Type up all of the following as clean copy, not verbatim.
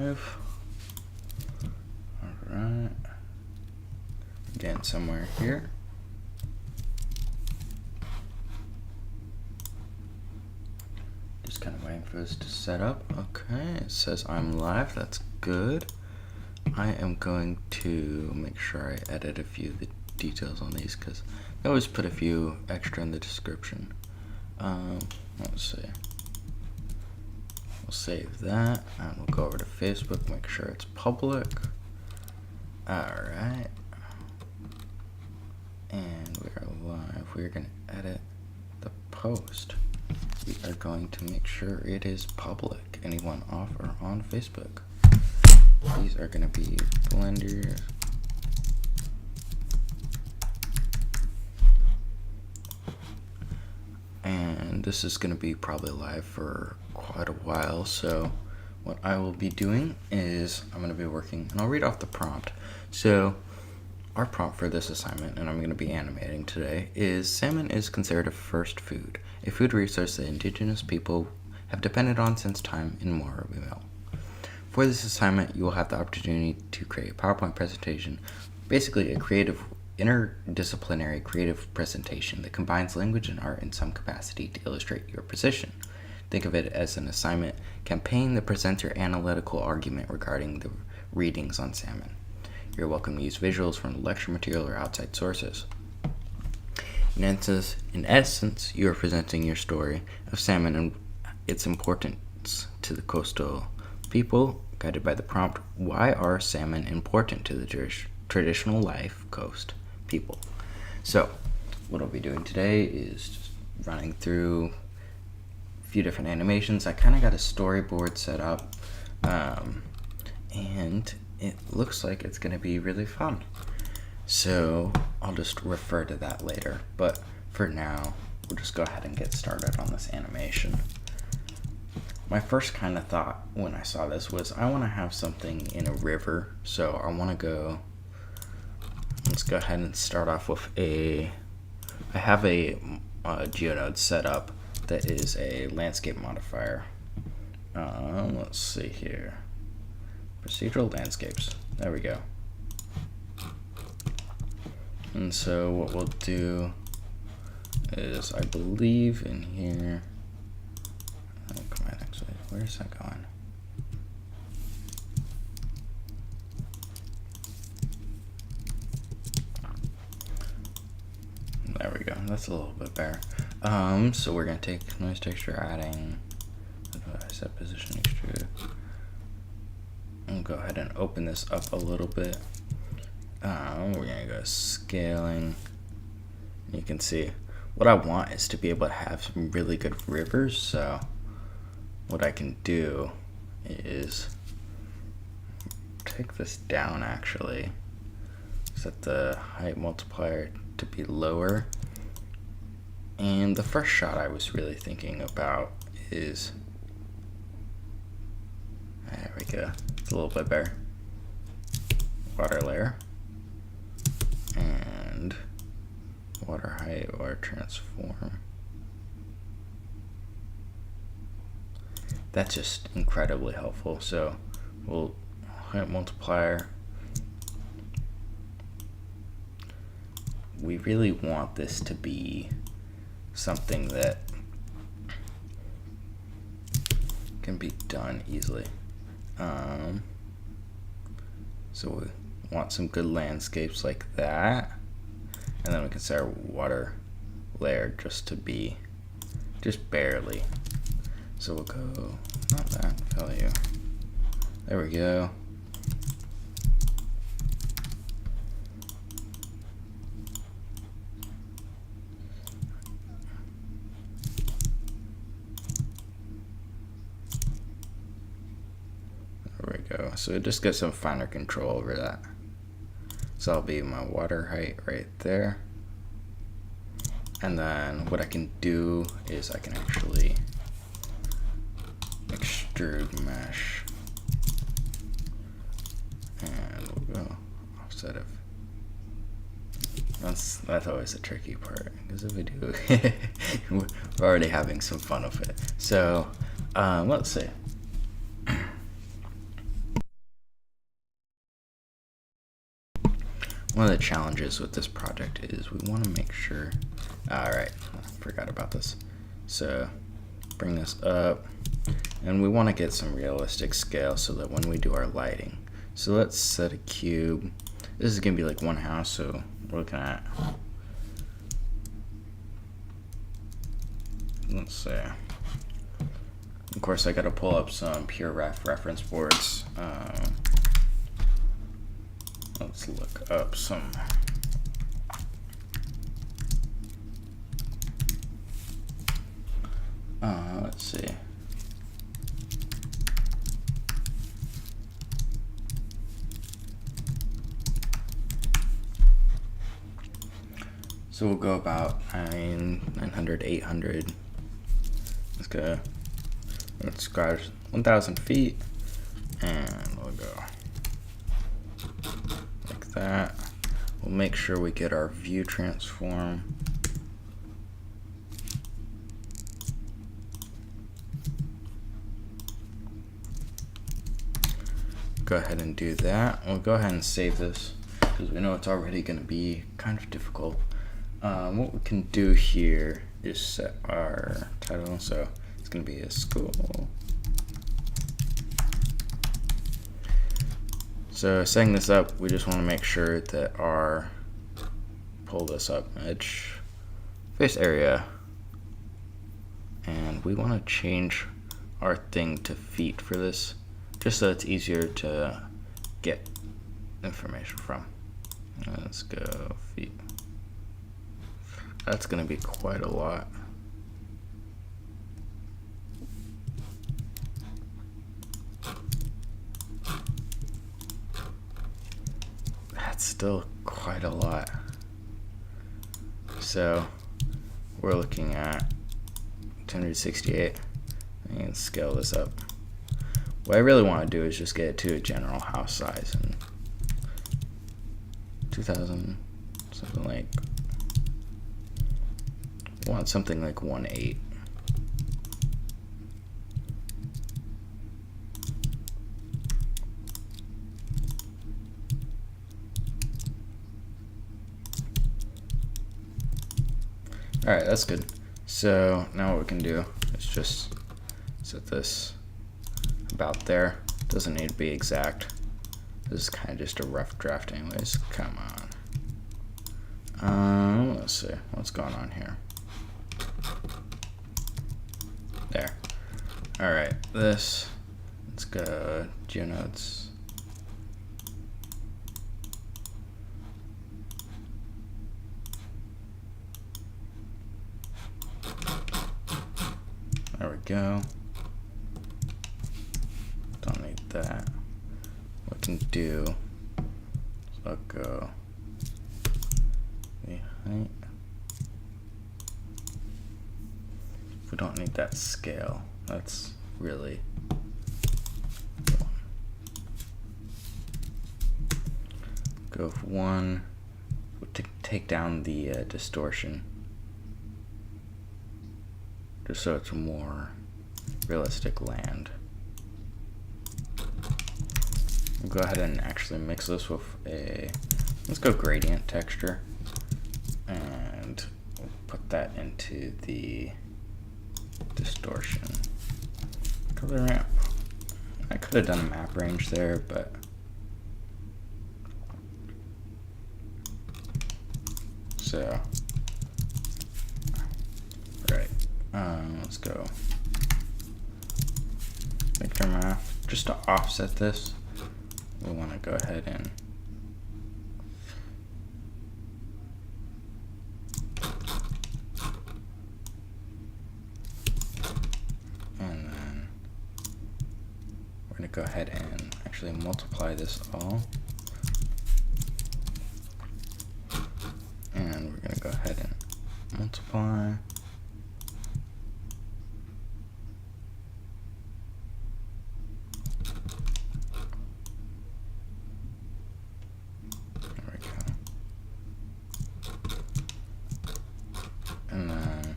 live. Alright. Again, somewhere here. Just kind of waiting for this to set up. Okay, it says I'm live. That's good. I am going to make sure I edit a few of the details on these because I always put a few extra in the description. Let's see. We'll save that and we'll go over to Facebook, make sure it's public. Alright. And we are live. We're going to edit the post. We are going to make sure it is public. Anyone off or on Facebook. These are going to be blenders. And this is going to be probably live for quite a while. So what I will be doing is I'm going to be working, and I'll read off the prompt. So our prompt for this assignment, and I'm going to be animating today, is salmon is considered a first food, a food resource that indigenous people have depended on since time immemorial. For this assignment, you will have the opportunity to create a PowerPoint presentation, basically a creative, interdisciplinary creative presentation that combines language and art in some capacity to illustrate your position. Think of it as an assignment campaign that presents your analytical argument regarding the readings on salmon. You're welcome to use visuals from the lecture material or outside sources. In essence, you are presenting your story of salmon and its importance to the coastal people, guided by the prompt, why are salmon important to the traditional life coast people? So, what I'll be doing today is just running through a few different animations. I kind of got a storyboard set up, and it looks like it's going to be really fun. So, I'll just refer to that later, but for now, we'll just go ahead and get started on this animation. My first kind of thought when I saw this was I want to have something in a river, so I want to go, let's go ahead and start off with I have a GeoNode set up that is a landscape modifier. Let's see here, procedural landscapes, there we go. And so what we'll do is, I believe in here, where's that going? There we go, that's a little bit better. So we're gonna take noise texture, adding, set position extrude. And go ahead and open this up a little bit. We're gonna go scaling. You can see what I want is to be able to have some really good rivers, so what I can do is take this down, actually, set the height multiplier to be lower. And the first shot I was really thinking about is, there we go, it's a little bit better. Water layer and water height or transform. That's just incredibly helpful. So we'll height multiplier. We really want this to be something that can be done easily. So we want some good landscapes like that, and then we can set our water layer just to be just barely. So we'll go, not that value. There we go. There we go. So just get some finer control over that. So that'll be my water height right there. And then what I can do is I can actually extrude mesh, and we'll go offset of. That's always the tricky part, because if we do, we're already having some fun with it. So let's see. one of the challenges with this project is we want to make sure, alright, I forgot about this. So bring this up, and we want to get some realistic scale so that when we do our lighting. So let's set a cube. This is going to be like one house, so we're looking at, let's say, of course I got to pull up some pure reference boards. Let's look up some. Let's see. So we'll go about 900, 800. Let's go. Let's grab 1,000 feet, and we'll go like that. We'll make sure we get our view transform. Go ahead and do that. We'll go ahead and save this because we know it's already going to be kind of difficult. What we can do here is set our title. So it's going to be a school. So setting this up, we just want to make sure that our, pull this up, edge face area, and we want to change our thing to feet for this, just so it's easier to get information from. Let's go feet. That's going to be quite a lot. That's still quite a lot. So we're looking at 268. I can scale this up. What I really want to do is just get it to a general house size, and 2,000, something like, want something like 1.8. Alright, that's good. So now what we can do is just set this about there. Doesn't need to be exact. This is kind of just a rough draft anyways. Come on. Let's see what's going on here. There. Alright, this, let's go GeoNodes. There we go. Don't need that. What we can do is I'll go the height. We don't need that scale. That's really go for one. We'll take down the distortion, just so it's more realistic land. We'll go ahead and actually mix this with a, let's go gradient texture, and we'll put that into the distortion color ramp. I could have done a map range there, but so right. Let's go vector map. Just to offset this, we want to go ahead and then we're going to go ahead and actually multiply this all, and we're going to go ahead and multiply. And then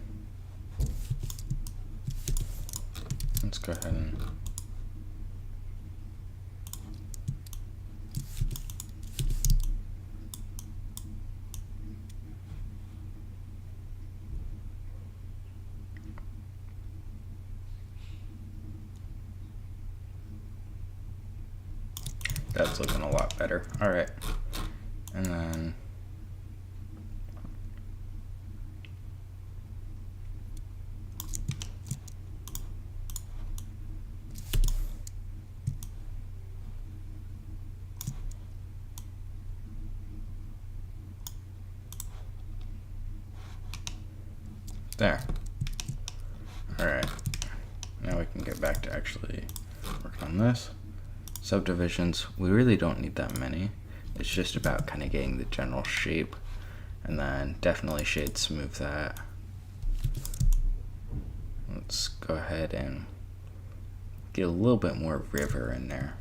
let's go ahead and That's looking a lot better. All right. And then there. All right. Now we can get back to actually work on this. Subdivisions, we really don't need that many. It's just about kind of getting the general shape, and then definitely shade smooth that. Let's go ahead and get a little bit more river in there.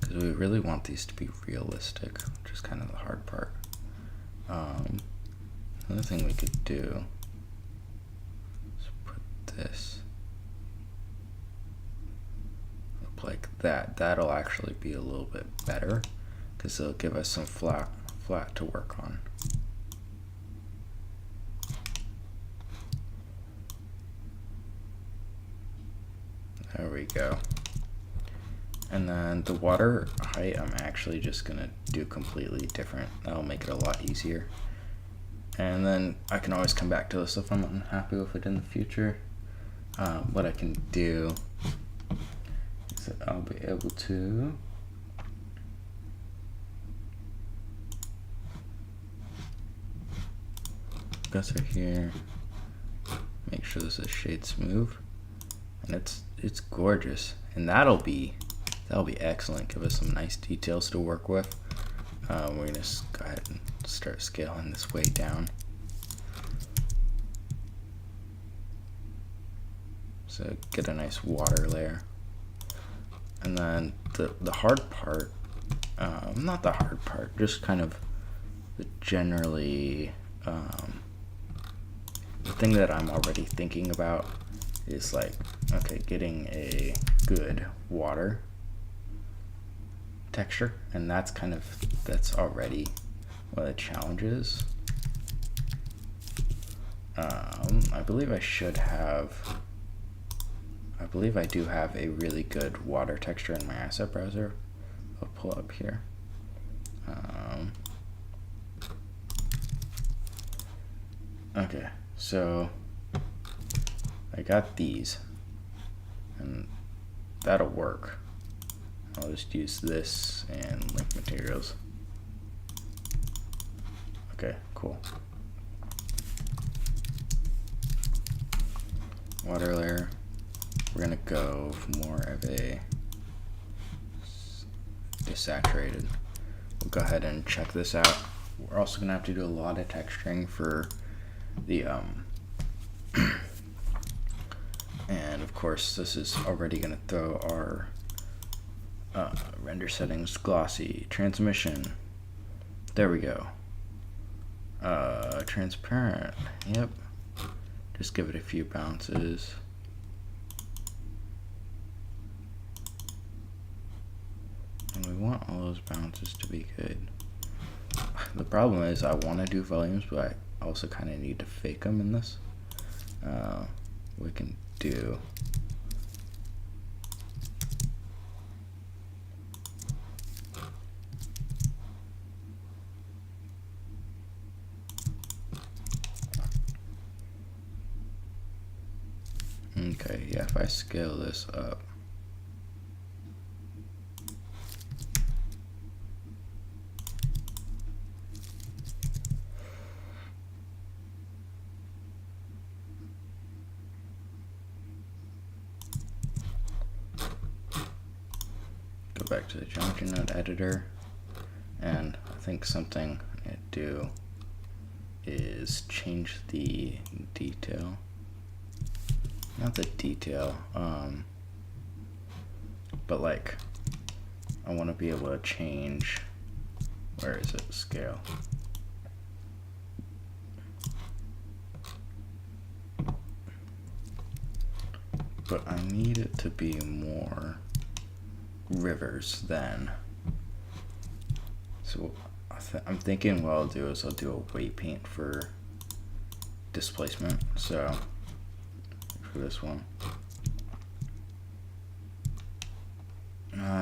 Because we really want these to be realistic, which is kind of the hard part. Another thing we could do is put this up like that. That'll actually be a little bit better because it'll give us some flat to work on. There we go. And then the water height, I'm actually just gonna do completely different. That'll make it a lot easier. And then I can always come back to this if I'm unhappy with it in the future. What I can do is that I'll be able to gutter here, make sure this is shade smooth, and it's gorgeous. And that'll be excellent. Give us some nice details to work with. We're gonna just go ahead and start scaling this way down. So get a nice water layer. And then the hard part, not the hard part, just kind of the generally, the thing that I'm already thinking about is like, okay, getting a good water texture, and that's already one of the challenges. I believe I do have a really good water texture in my asset browser. I'll pull up here. Okay, so I got these, and that'll work. I'll just use this and link materials. Okay, cool. Water layer. We're gonna go more of a desaturated. We'll go ahead and check this out. We're also gonna have to do a lot of texturing for the and of course this is already gonna throw our render settings, glossy, transmission. There we go. Transparent. Yep. Just give it a few bounces. And we want all those bounces to be good. The problem is I want to do volumes, but I also kind of need to fake them in this. We can do okay, yeah, if I scale this up, go back to the geometry node editor, and I think something I need to do is change the detail. Not the detail, but like I want to be able to change, where is it, scale. But I need it to be more rivers then. So I'm thinking what I'll do is I'll do a weight paint for displacement. So for this one,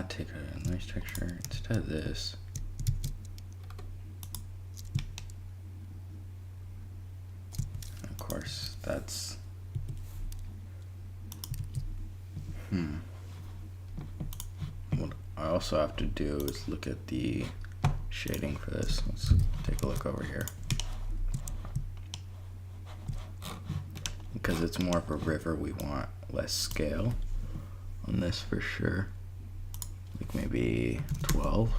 take a nice texture instead of this. And of course, that's what I also have to do is look at the shading for this. Let's take a look over here. Because it's more of a river, we want less scale on this for sure. Like maybe 12.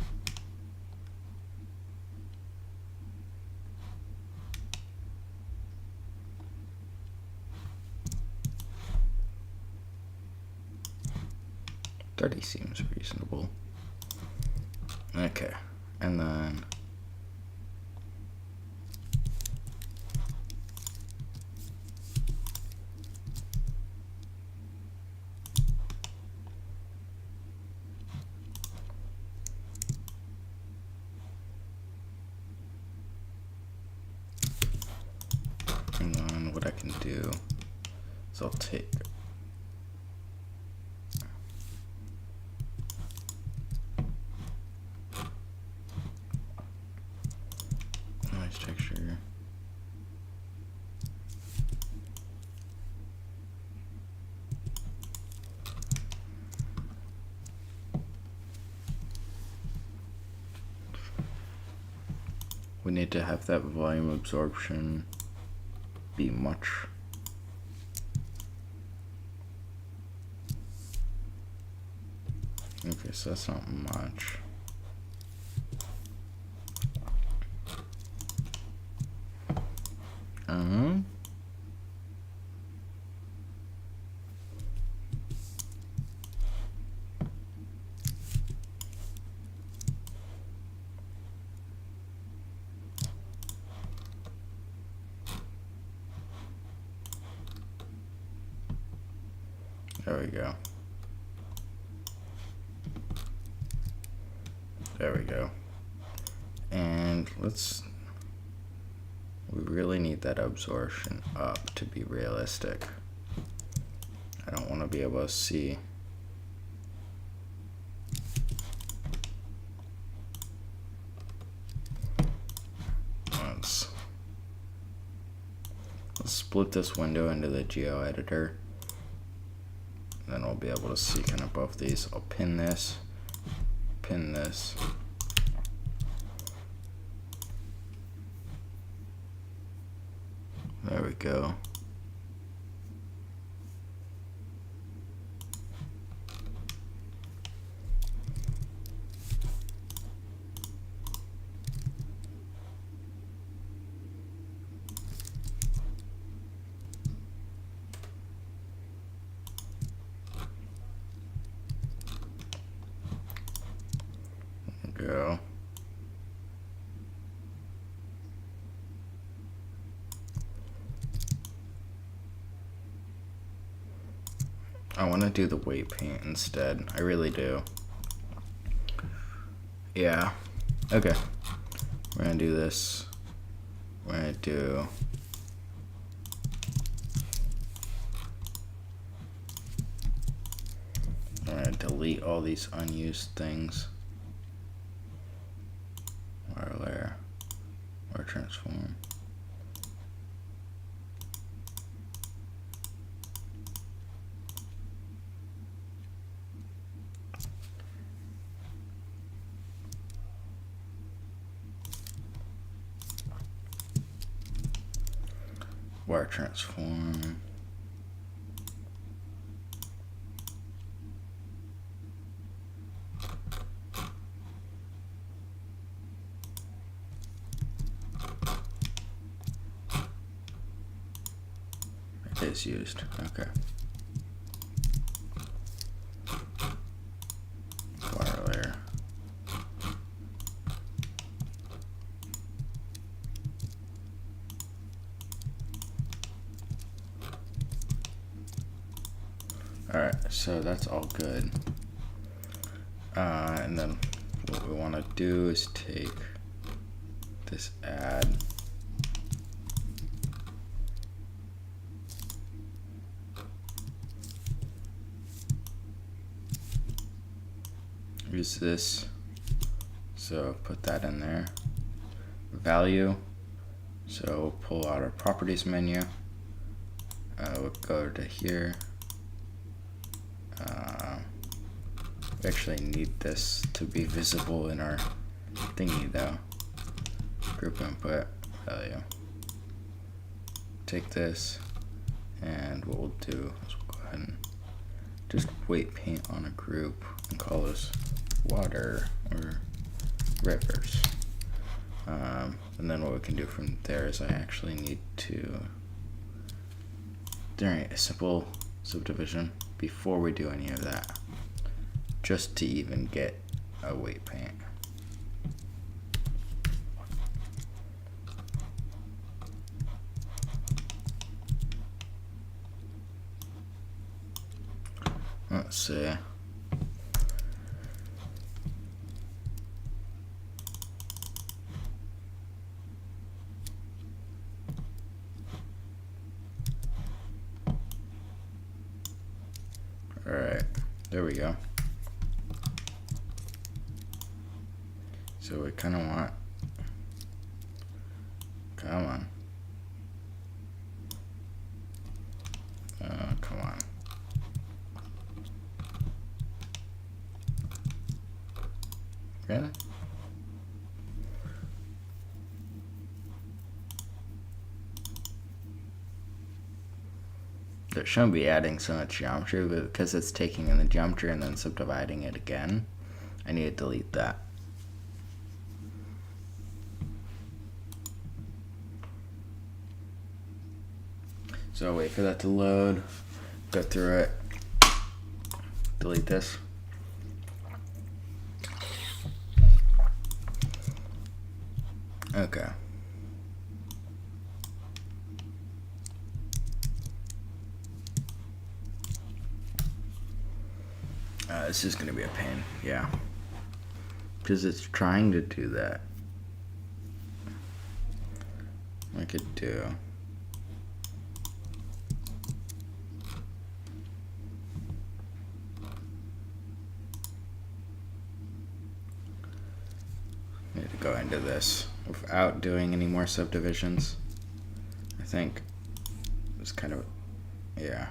$30 seems reasonable. Okay, and then what I can do is I'll take nice texture. We need to have that volume absorption be much. Okay, so that's not much. There we go. There we go. And we really need that absorption up to be realistic. I don't want to be able to see. Let's split this window into the geo editor. Then we'll be able to see kind of both these. I'll pin this. There we go. Go. I want to do the weight paint instead. I really do. Yeah. Okay. We're gonna do this. We're gonna do. I'm gonna delete all these unused things. Wire layer. Wire transform. Wire transform. It is used. Okay. Wire layer. Alright, so that's all good. And then what we want to do is take this add use this. So put that in there. Value. So we'll pull out our properties menu. We'll go to here. We actually need this to be visible in our thingy though. Group input value. Take this, and what we'll do is we'll go ahead and just weight paint on a group and call this water or rivers. And then what we can do from there is I actually need to generate a simple subdivision before we do any of that, just to even get a weight paint. Let's see. All right, there we go. So we kind of want, come on. Come on. Really? It shouldn't be adding so much geometry, but because it's taking in the geometry and then subdividing it again, I need to delete that. So I'll wait for that to load, go through it, delete this. Okay. This is gonna be a pain, yeah. Because it's trying to do that. I could do. Need to go into this without doing any more subdivisions. I think it's kind of, yeah.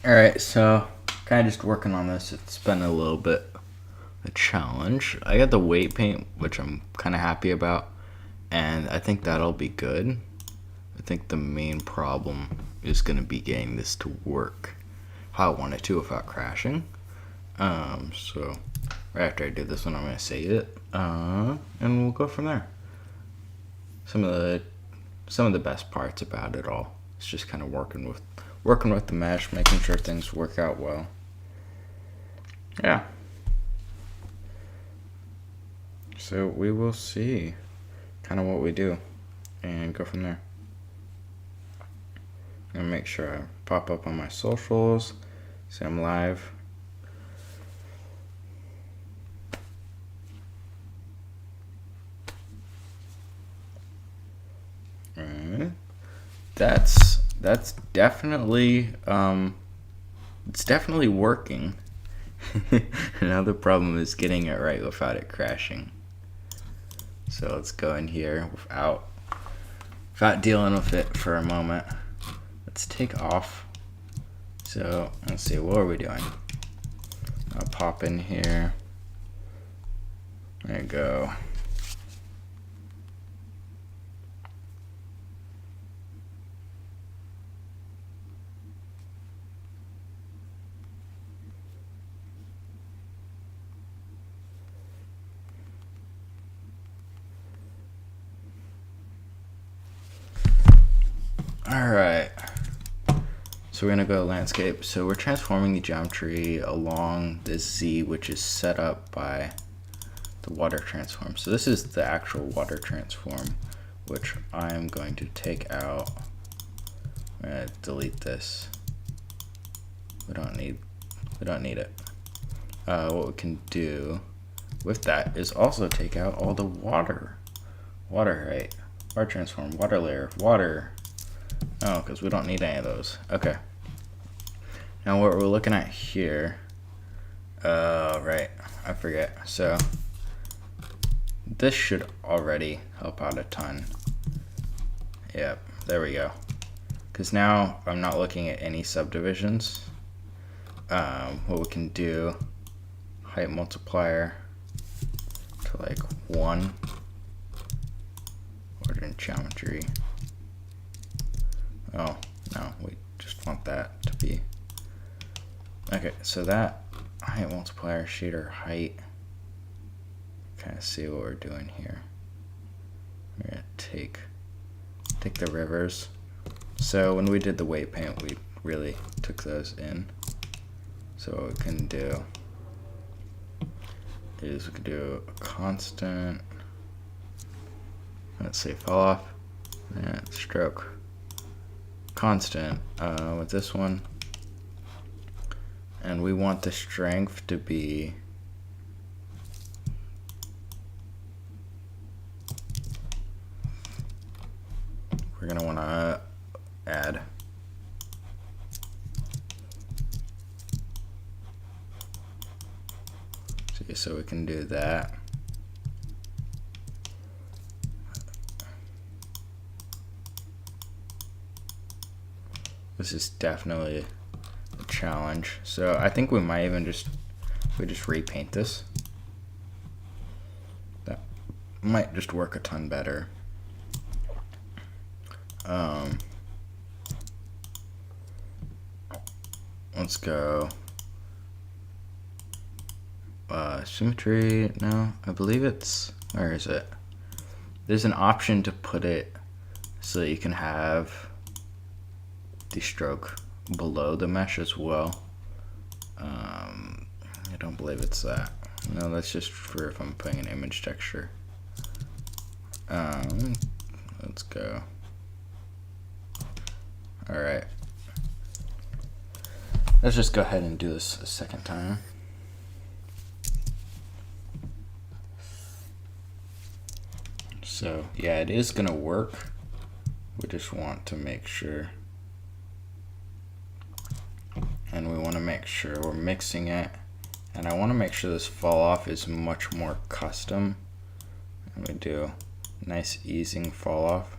Alright, so kind of just working on this. It's been a little bit a challenge. I got the weight paint, which I'm kind of happy about, and I think that'll be good. I think the main problem is going to be getting this to work how I want it to without crashing. So right after I do this one, I'm going to save it, and we'll go from there. Some of the best parts about it all is just kind of working with the mesh, making sure things work out well. Yeah. So we will see kind of what we do and go from there. I'm gonna make sure I pop up on my socials, say I'm live. Alright. That's definitely it's definitely working. Now the problem is getting it right without it crashing. So let's go in here without dealing with it for a moment. Let's take off. So let's see, what are we doing? I'll pop in here. There you go. Alright, so we're going to go landscape. So we're transforming the geometry along this Z, which is set up by the water transform. So this is the actual water transform, which I'm going to take out. I'm going to delete this. We don't need it. What we can do with that is also take out all the water, right? Water transform, water layer, water. Oh, because we don't need any of those. Okay. Now what we're looking at here, right, I forget. So this should already help out a ton. Yep, there we go. Because now I'm not looking at any subdivisions. What we can do, height multiplier to like 1, order in geometry. Oh, no, we just want that to be. Okay, so that height multiplier, shader height, kind of see what we're doing here. We're gonna take the rivers. So when we did the weight paint, we really took those in. So what we can do is we can do a constant, let's say fall off, and stroke. Constant with this one, and we want the strength to be we're gonna want to add so we can do that. This is definitely a challenge. So I think we might even just repaint this. That might just work a ton better. Let's go. Symmetry, no, I believe it's, where is it? There's an option to put it so that you can have the stroke below the mesh as well. I don't believe it's that. No, that's just for if I'm putting an image texture. Let's go. Alright. Let's just go ahead and do this a second time. So yeah, it is gonna work. We just want to make sure. And we want to make sure we're mixing it, and I want to make sure this fall off is much more custom, and we do nice easing fall off.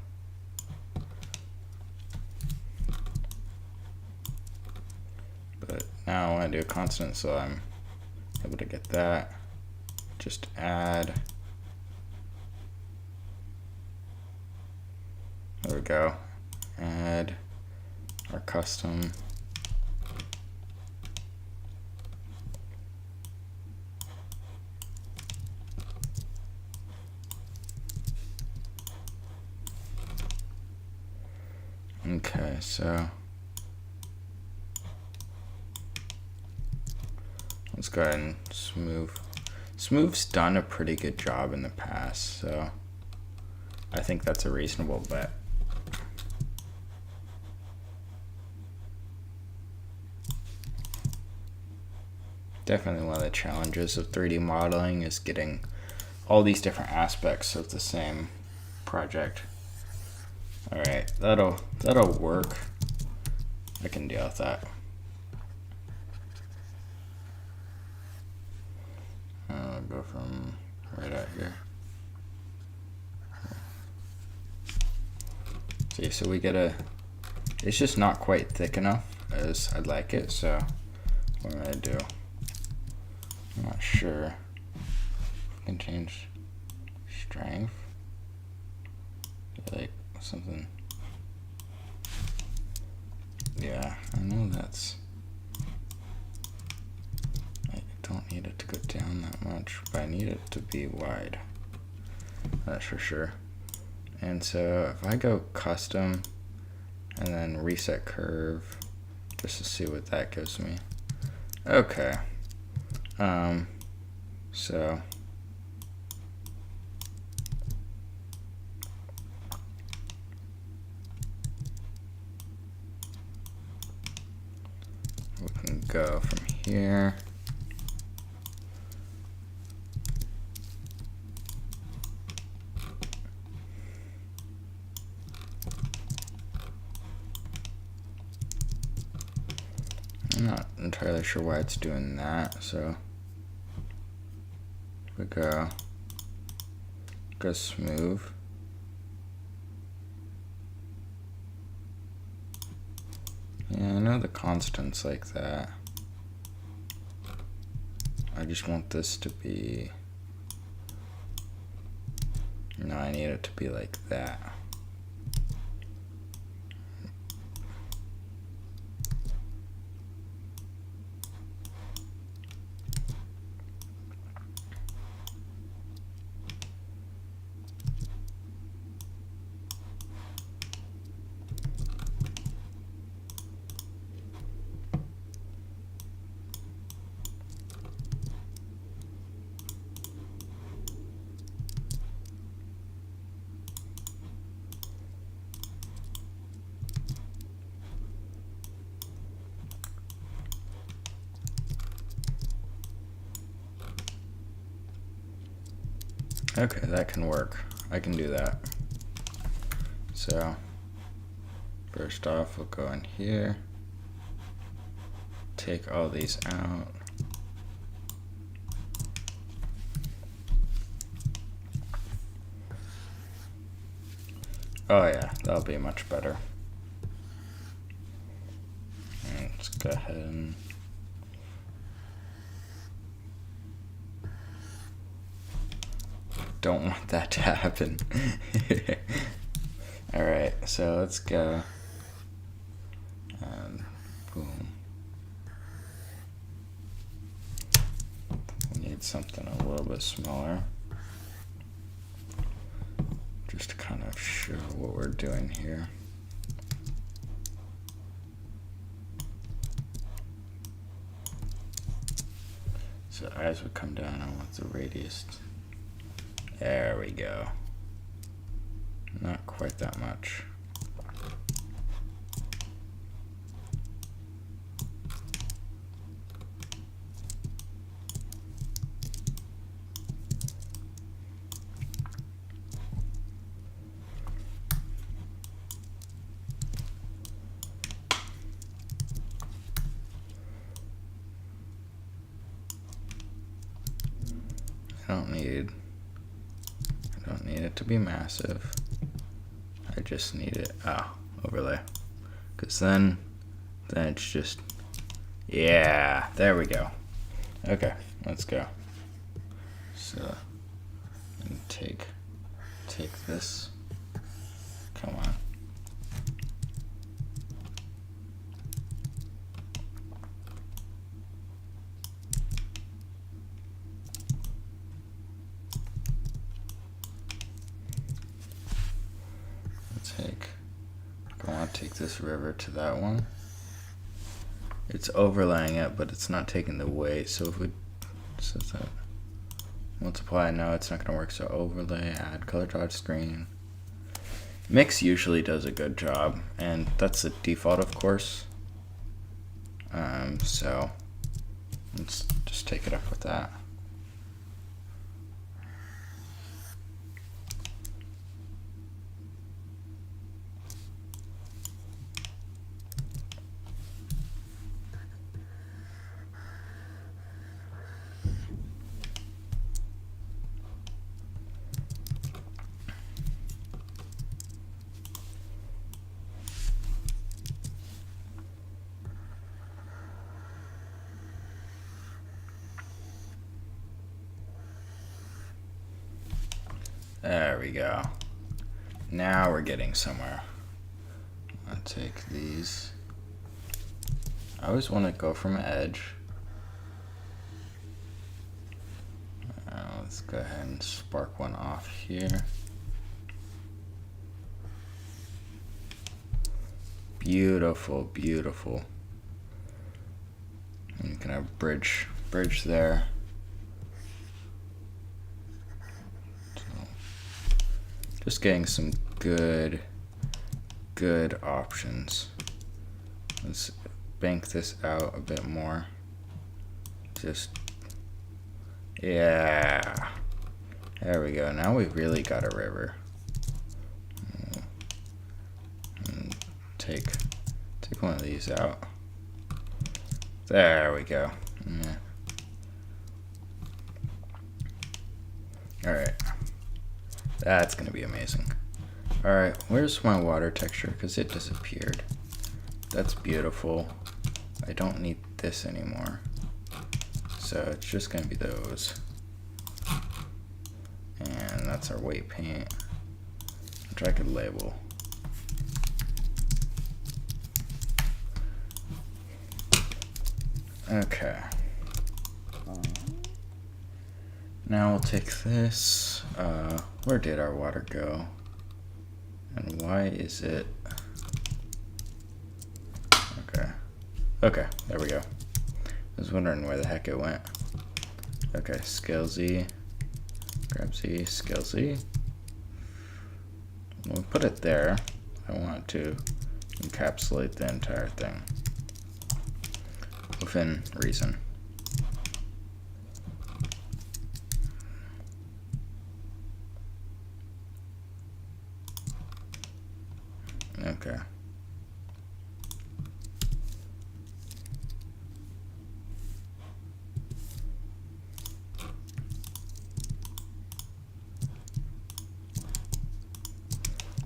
now I want to do a constant, so I'm able to get that. Just add. There we go. Add our custom. Okay, so let's go ahead and smooth. Smooth's done a pretty good job in the past, so I think that's a reasonable bet. Definitely one of the challenges of 3D modeling is getting all these different aspects of the same project. Alright, that'll work. I can deal with that. I'll go from right out here. See, so we get it's just not quite thick enough as I'd like it, so what I'm gonna do, I'm not sure. I can change strength. Like something. Yeah, I know that's. I don't need it to go down that much, but I need it to be wide. That's for sure. And so if I go custom and then reset curve, just to see what that gives me. Okay. So we can go from here. I'm not entirely sure why it's doing that, so we go smooth. Yeah, I know the constant's like that. I just want this to be, no, I need it to be like that. Okay, that can work. I can do that. So first off, we'll go in here, take all these out. Oh yeah, that'll be much better. And let's go ahead and don't want that to happen. Alright, so let's go. And boom. We need something a little bit smaller, just to kind of show what we're doing here. So eyes would come down, I want the radius. There we go. Not quite that much. I don't need it to be massive. I just need it, overlay. Because then it's just Yeah, there we go. Okay, let's go. So, and take this. Come on. I want to take this river to that one. It's overlaying it, but it's not taking the weight. So if we set that multiply, no, it's not going to work. So overlay, add color dodge screen. Mix usually does a good job, and that's the default, of course. So let's just take it up with that. There we go. Now we're getting somewhere. I'll take these. I always want to go from edge. Let's go ahead and spark one off here. Beautiful, beautiful. And you can have bridge there. Just getting some good options. Let's bank this out a bit more. Yeah. There we go. Now we've really got a river. And take one of these out. There we go. Yeah. All right. That's gonna be amazing. All right, where's my water texture? Because it disappeared. That's beautiful. I don't need this anymore. So it's just gonna be those. And that's our weight paint, which I could label. Okay. Now we'll take this. Where did our water go? And why is it? Okay, there we go. I was wondering where the heck it went. Okay, scale Z, grab Z, scale Z. We'll put it there. I want to encapsulate the entire thing within reason. Okay.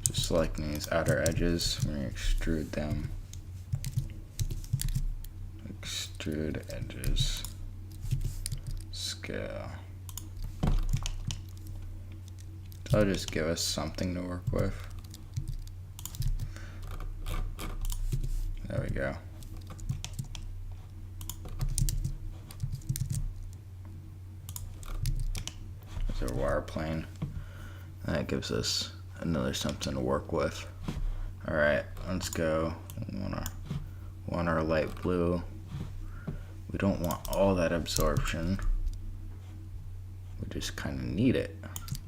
Just selecting these outer edges, we're going to extrude them. Extrude edges. Scale. That'll just give us something to work with. There we go. There's our wire plane. That gives us another something to work with. All right, let's go. We want our light blue. We don't want all that absorption. We just kind of need it.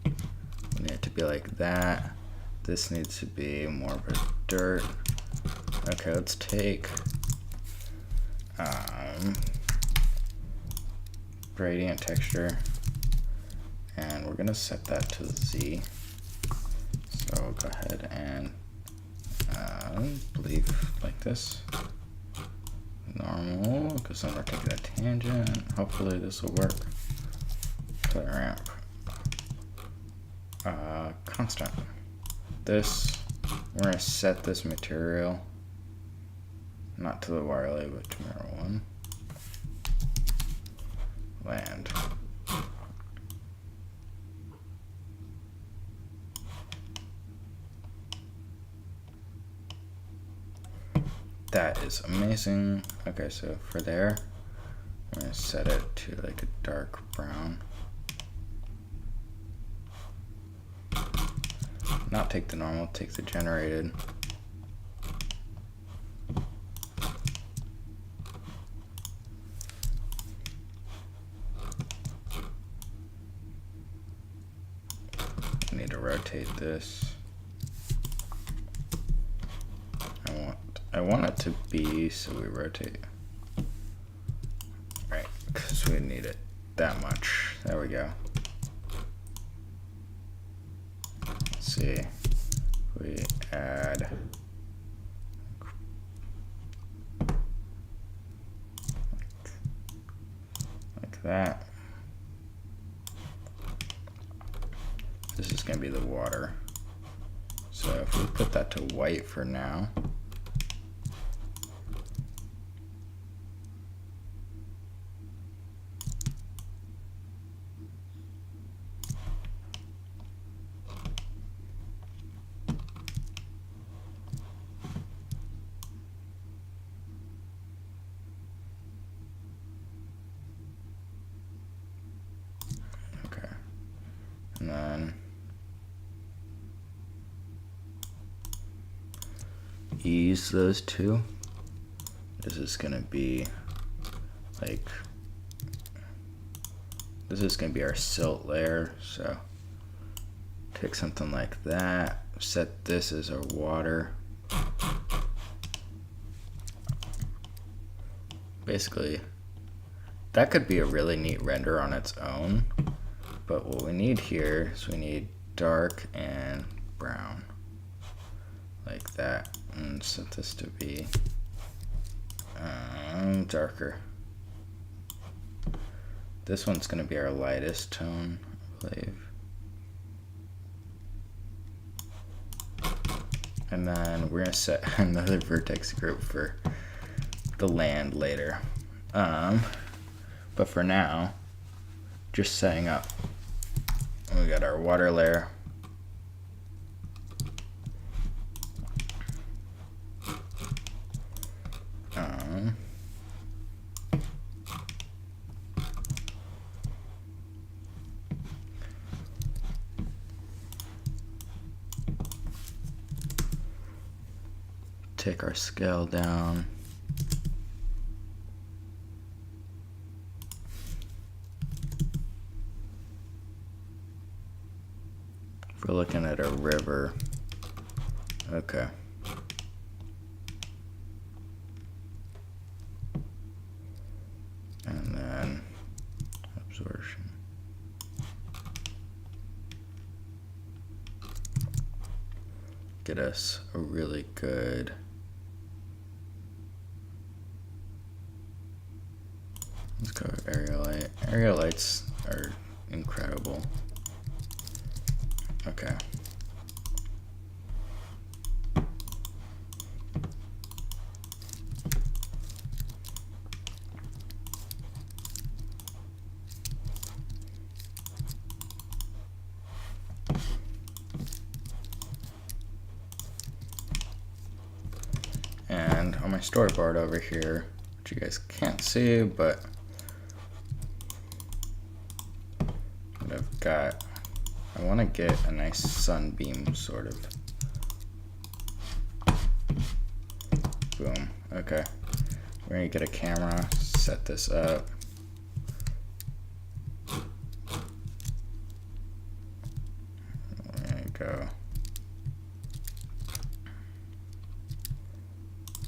We need it to be like that. This needs to be more of a dirt. Okay, let's take gradient texture, and we're gonna set that to Z. So we'll go ahead and leave like this. Normal, because then we're taking a tangent. Hopefully this will work. Color ramp. Constant. This, we're gonna set this material. Not to the wire lay, but to mirror one. land. That is amazing. Okay, so for there, I'm gonna set it to like a dark brown. Not take the normal, take the generated. I need to rotate this. I want it to be, so we rotate. Right, because we need it that much. There we go. Let's see. We add like that. This is going to be the water. So if we put that to white for now. Okay. And then ease those two. This is gonna be like, this is gonna be our silt layer. So take something like that, set this as our water. Basically, that could be a really neat render on its own, but what we need here is we need dark and brown. Like that, and set this to be darker. This one's going to be our lightest tone, I believe. And then we're going to set another vertex group for the land later. But for now, just setting up. We got our water layer. Take our scale down. If we're looking at a river, okay. And then absorption. Get us a really good let's go area light. Area lights are incredible. Okay. And on my storyboard over here, which you guys can't see, but what I've got, I want to get a nice sunbeam, sort of. Boom. Okay. We're going to get a camera, set this up. There you go.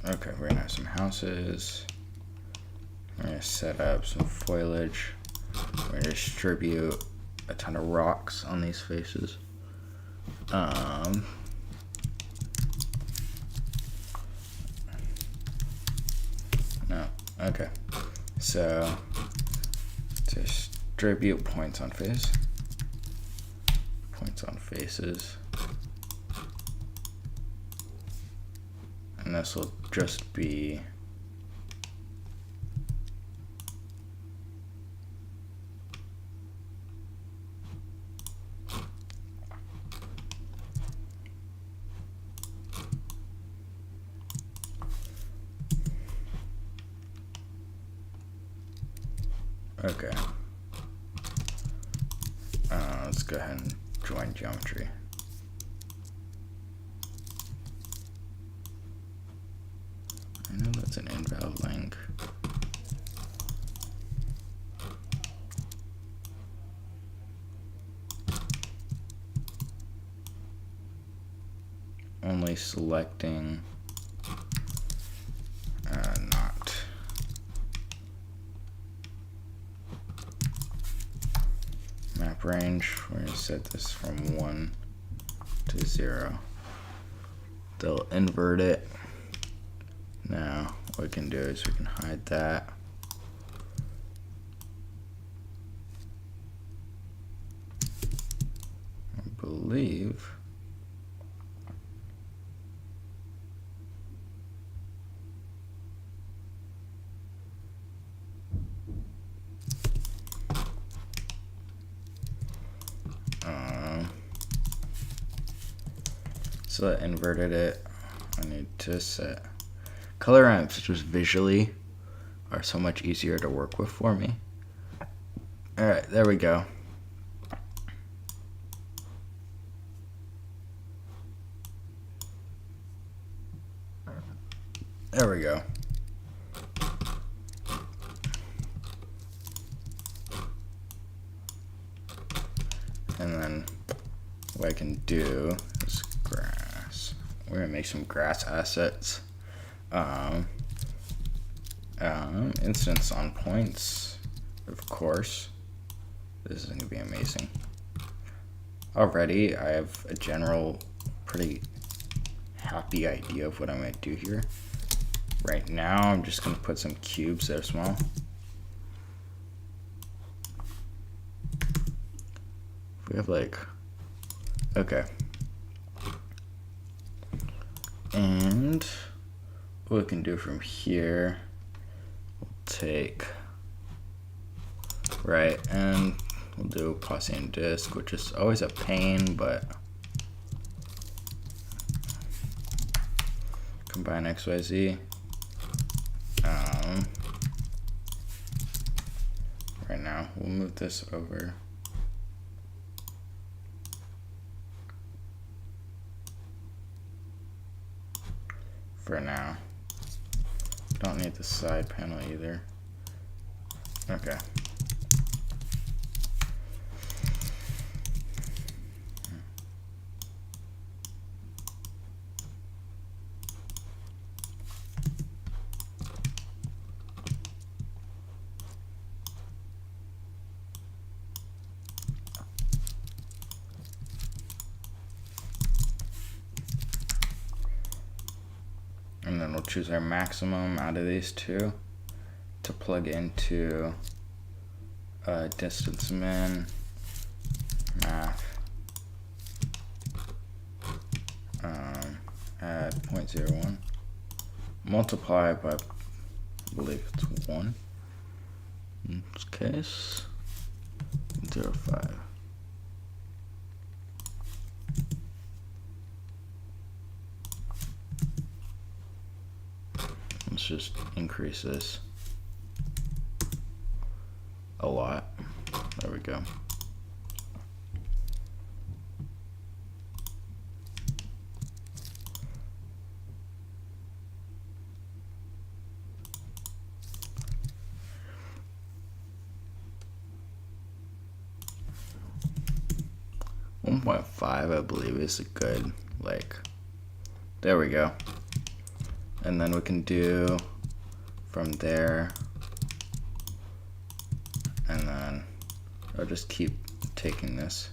Okay, we're going to have some houses. We're going to set up some foliage. We're going to distribute a ton of rocks on these faces. No, okay. So distribute points on face. Points on faces. And this will just be Okay. Let's go ahead and join geometry. I know that's an invalid link. Only selecting not. Map range, we're going to set this from 1 to 0. They'll invert it. Now, what we can do is we can hide that. I believe so that inverted it. I need to set color ramps, just visually are so much easier to work with for me. All right, there we go. There we go. And then what I can do is grass. We're gonna make some grass assets. Instance on points, of course. This is gonna be amazing. Already, I have a general, pretty happy idea of what I'm gonna do here. Right now, I'm just gonna put some cubes that are small. We have like, okay. And what we can do from here, we'll take, right, and we'll do Gaussian disk, which is always a pain, but combine XYZ. Right now, we'll move this over. For now. Don't need the side panel either. Okay. And then we'll choose our maximum out of these two to plug into distance min, math, add 0.01, multiply by, I believe it's 1, in this case, 0.5. Let's just increase this a lot. There we go. .5, I believe, is a good, like, there we go. And then we can do from there, and then I'll just keep taking this.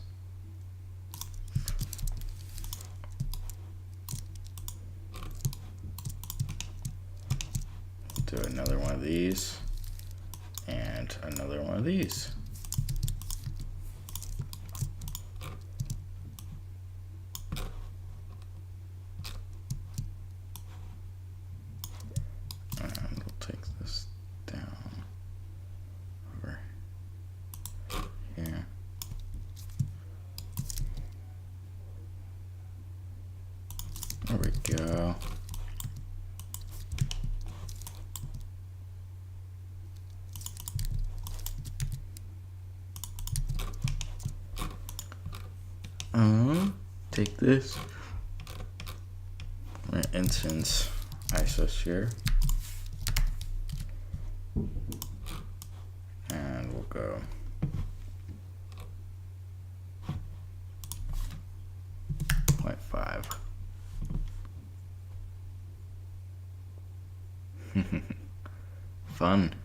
Do another one of these, and another one of these. There we go. take this, I'm gonna instance isosphere, and we'll go 0.5. Fun.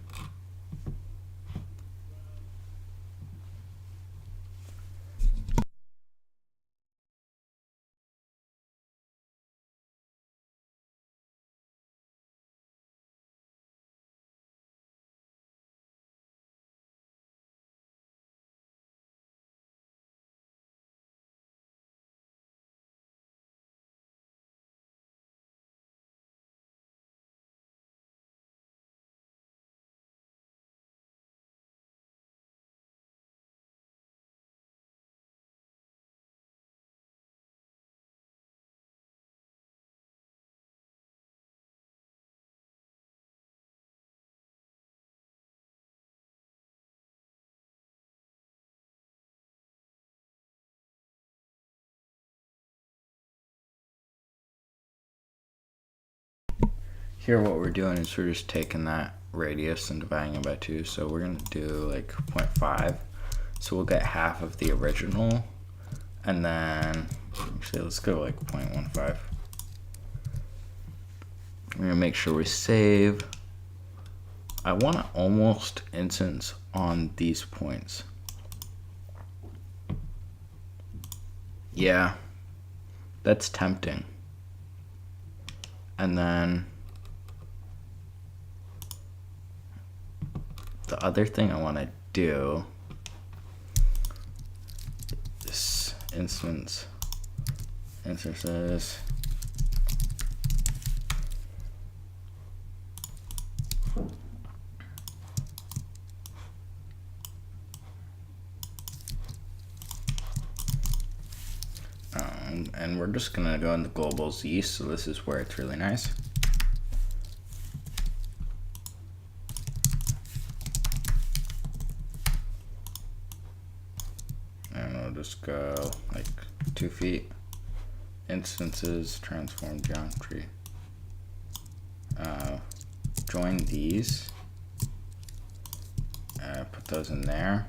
Here what we're doing is we're just taking that radius and dividing it by 2. So we're going to do like 0.5. So we'll get half of the original. And then, actually let's go like 0.15. We're going to make sure we save. I want to almost instance on these points. Yeah, that's tempting. And then the other thing I want to do, this instances, and we're just gonna go in the global Z, so this is where it's really nice. And we'll just go like 2 feet. Instances, transform geometry. Join these. Put those in there.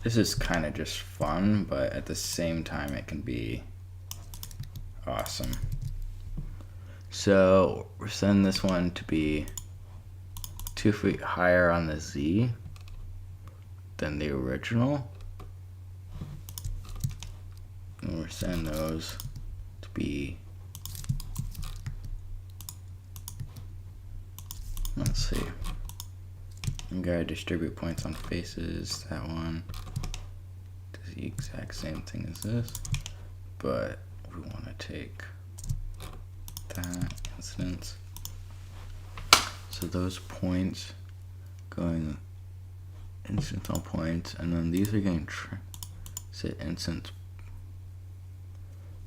This is kind of just fun, but at the same time it can be awesome. So we're setting this one to be 2 feet higher on the Z than the original. And we're setting those to be, let's see, I'm gonna distribute points on faces. That one does the exact same thing as this, but we want to take that instance. So those points going instance on points, and then these are getting set instance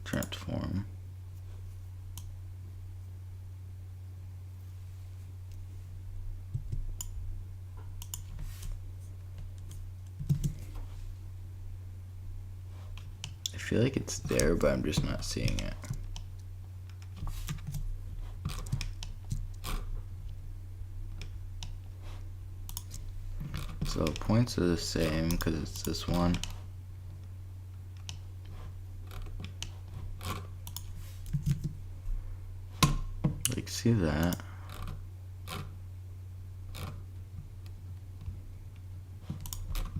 transform. I feel like it's there, but I'm just not seeing it. So points are the same because it's this one. Like, see that?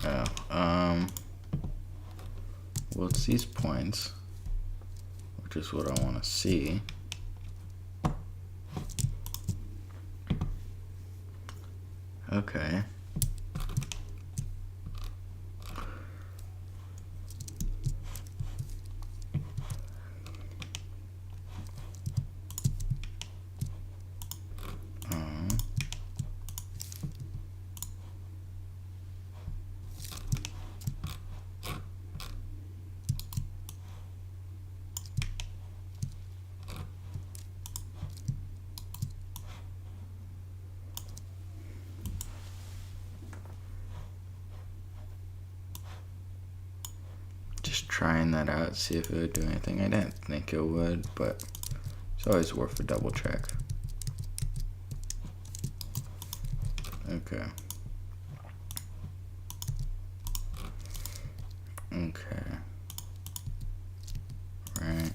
Oh, well, it's these points, which is what I want to see. Okay. trying that out, see if it would do anything. I didn't think it would, but it's always worth a double check. Okay. Okay. Right.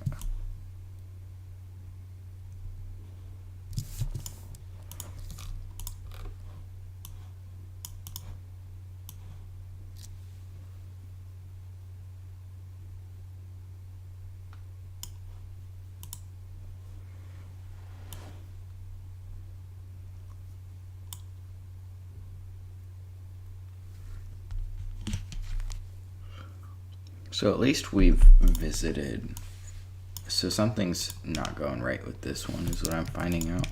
So at least we've visited. So something's not going right with this one is what I'm finding out.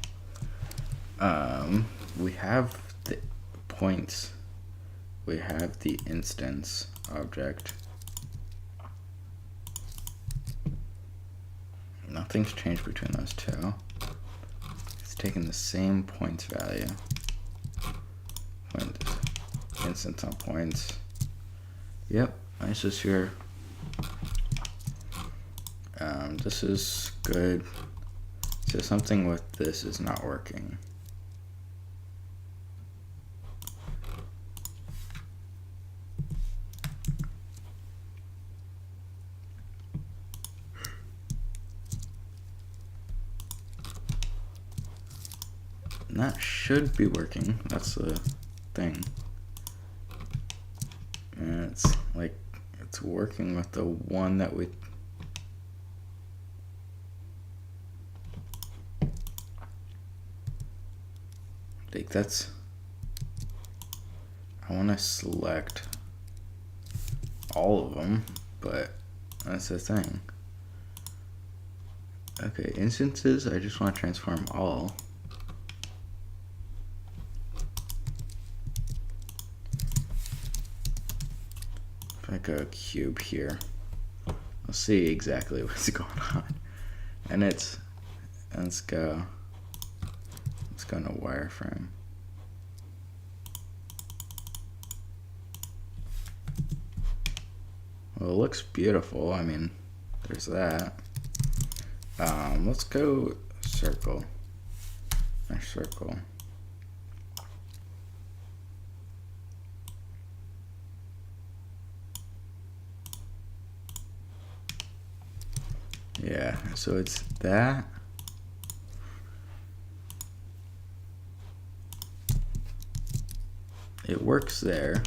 We have the points. We have the instance object. Nothing's changed between those two. It's taken the same points value. Instance on points. Yep, isosphere. This is good. So something with this is not working. And that should be working. That's the thing. And it's like, it's working with the one that we... Like that's... I want to select all of them, but that's the thing. Okay, instances, I just want to transform all. If I go cube here, I'll see exactly what's going on. And it's, let's go into wireframe. Well, it looks beautiful. I mean, there's that. Let's go circle. Nice circle. Yeah, so it's that. It works there.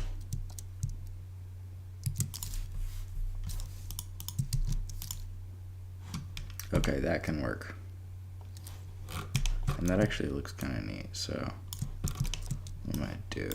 Okay, that can work. And that actually looks kind of neat, so what might do?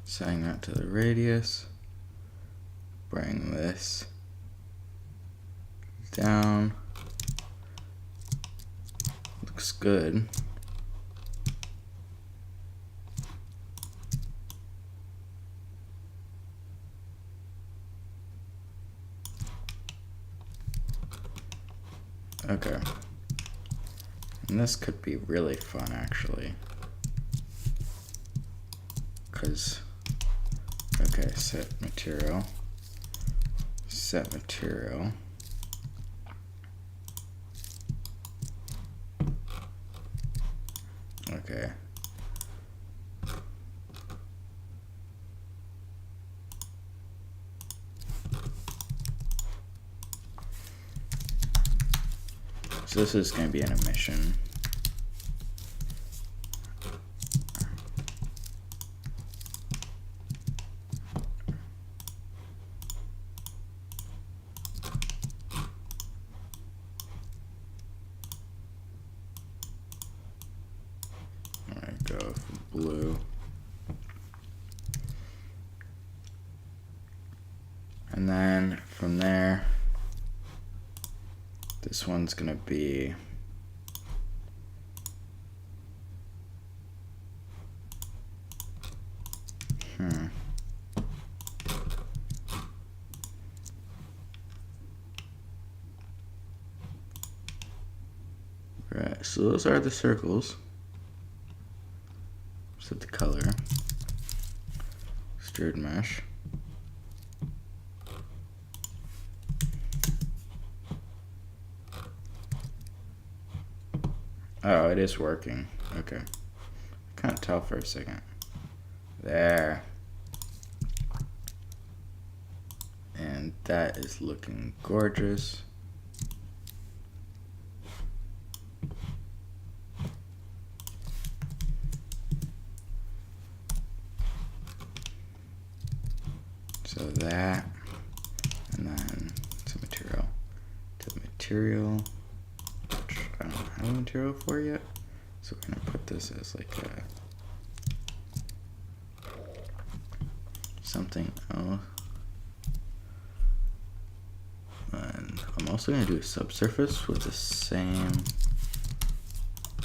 Setting that to the radius. Bring this down. Looks good. Okay. And this could be really fun actually. Cause okay, set material. Okay. So this is going to be an emission. Alright, go for blue. This one's gonna be Right, so those are the circles. Set the color. Extrude mesh. Oh, it is working. Okay. Can't tell for a second. There. And that is looking gorgeous. So that, and then some material. To the material, which I don't have a material for yet. So we're gonna put this as like a something else. And I'm also gonna do a subsurface with the same.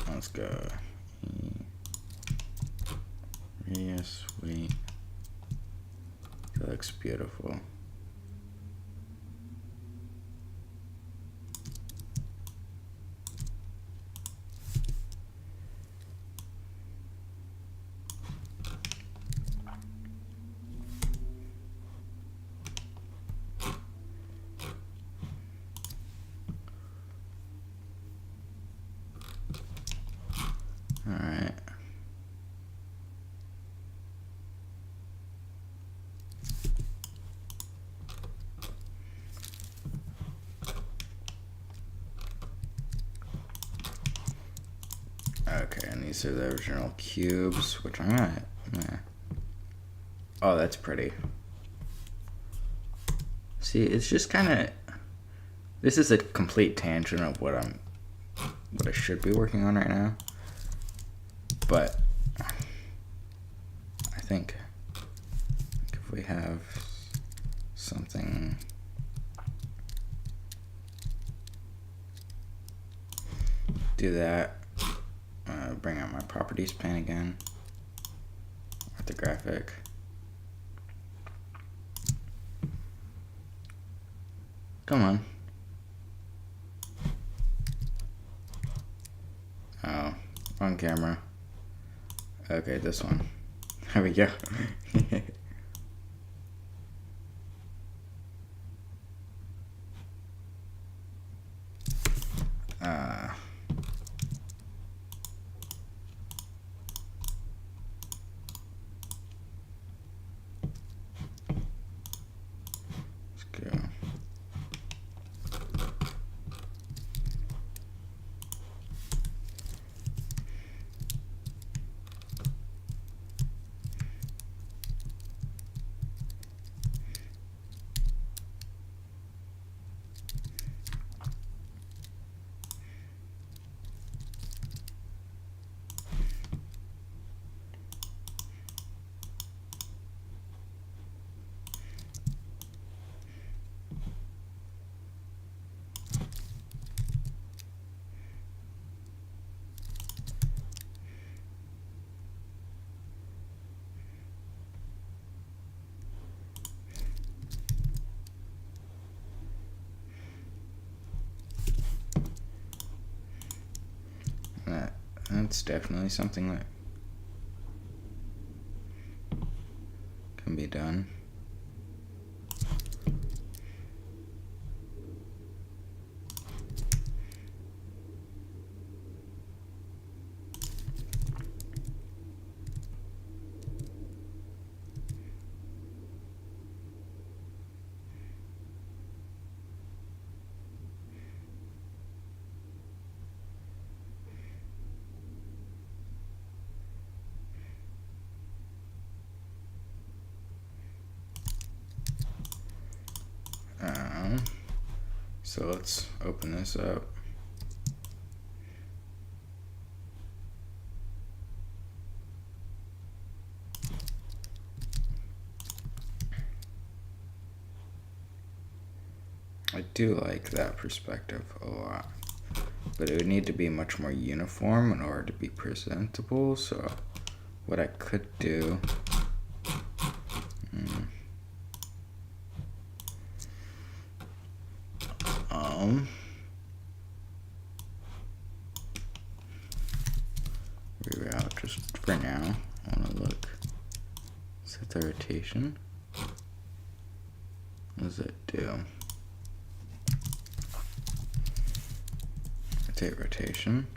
Let's go. Radius, weight. That looks beautiful. All right. Okay, and these are the original cubes, which I'm gonna. Oh, that's pretty. See, it's just kind of. This is a complete tangent of what I should be working on right now. But I think if we have something. Do that. Bring out my properties pane again. Orthographic. Come on. Oh, wrong camera. Okay, this one. There we go. Let's go. That's definitely something that can be done. So let's open this up. I I do like that perspective a lot. But it would need to be much more uniform in order to be presentable. So what I could do, reroute just for now. I want to look, set the rotation. What does it do? Rotate rotation.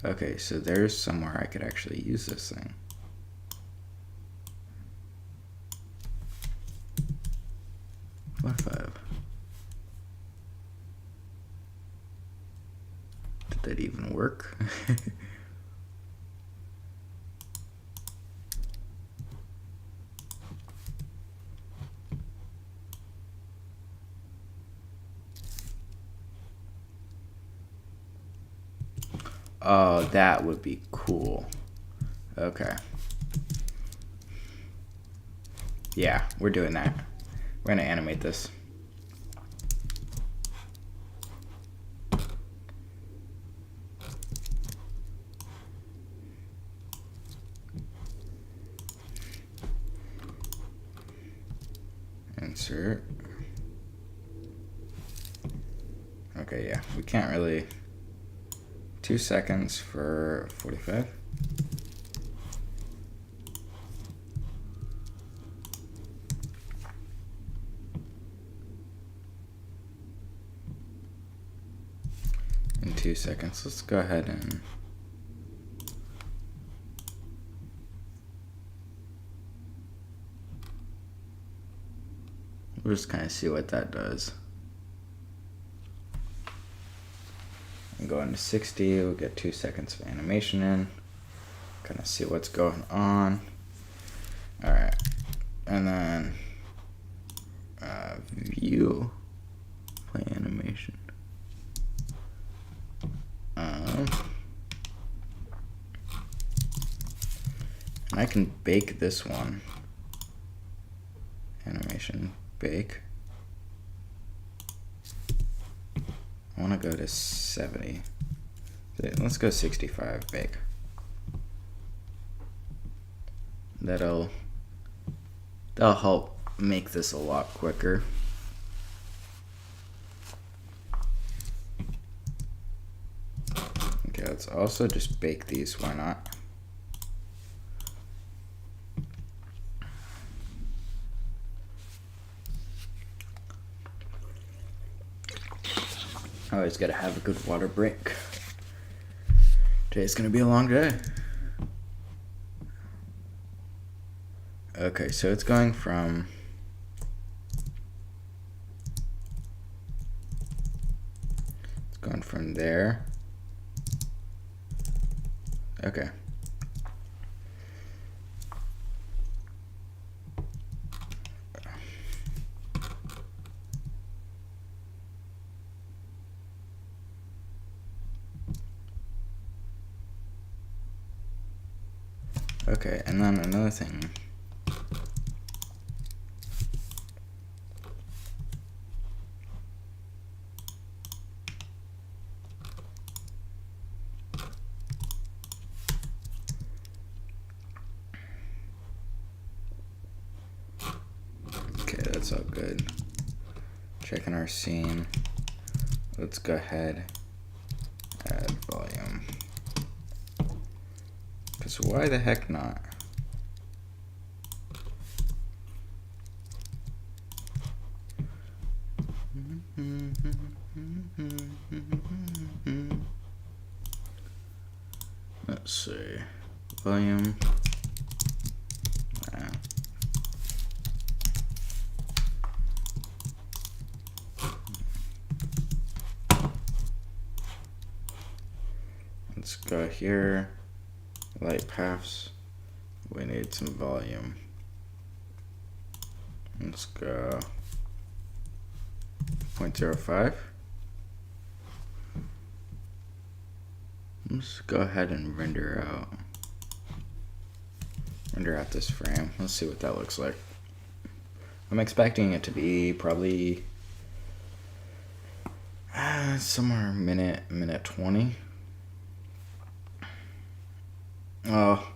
Okay, so there's somewhere I could actually use this thing. What 5? Did that even work? Oh, that would be cool. Okay. Yeah, we're doing that. We're gonna animate this. Insert. Okay, yeah, we can't really. 2 seconds for 45. In 2 seconds, let's go ahead and we'll just kind of see what that does. And go into 60, we'll get 2 seconds of animation in. Kind of see what's going on. Alright, and then view, play animation. And I can bake this one. Animation, bake. I want to go to 70. Let's go 65, bake. That'll help make this a lot quicker. Okay, let's also just bake these, why not? Always gotta have a good water break. Today's gonna be a long day. Okay, so it's going from there. Okay. Okay, and then another thing. Okay, that's all good. Checking our scene. Let's go ahead, add volume. Because why the heck not? Let's see. Volume. Let's go here. Light paths. We need some volume. Let's go 0.05. Let's go ahead and render out this frame. Let's see what that looks like. I'm expecting it to be probably Somewhere minute 20. Oh,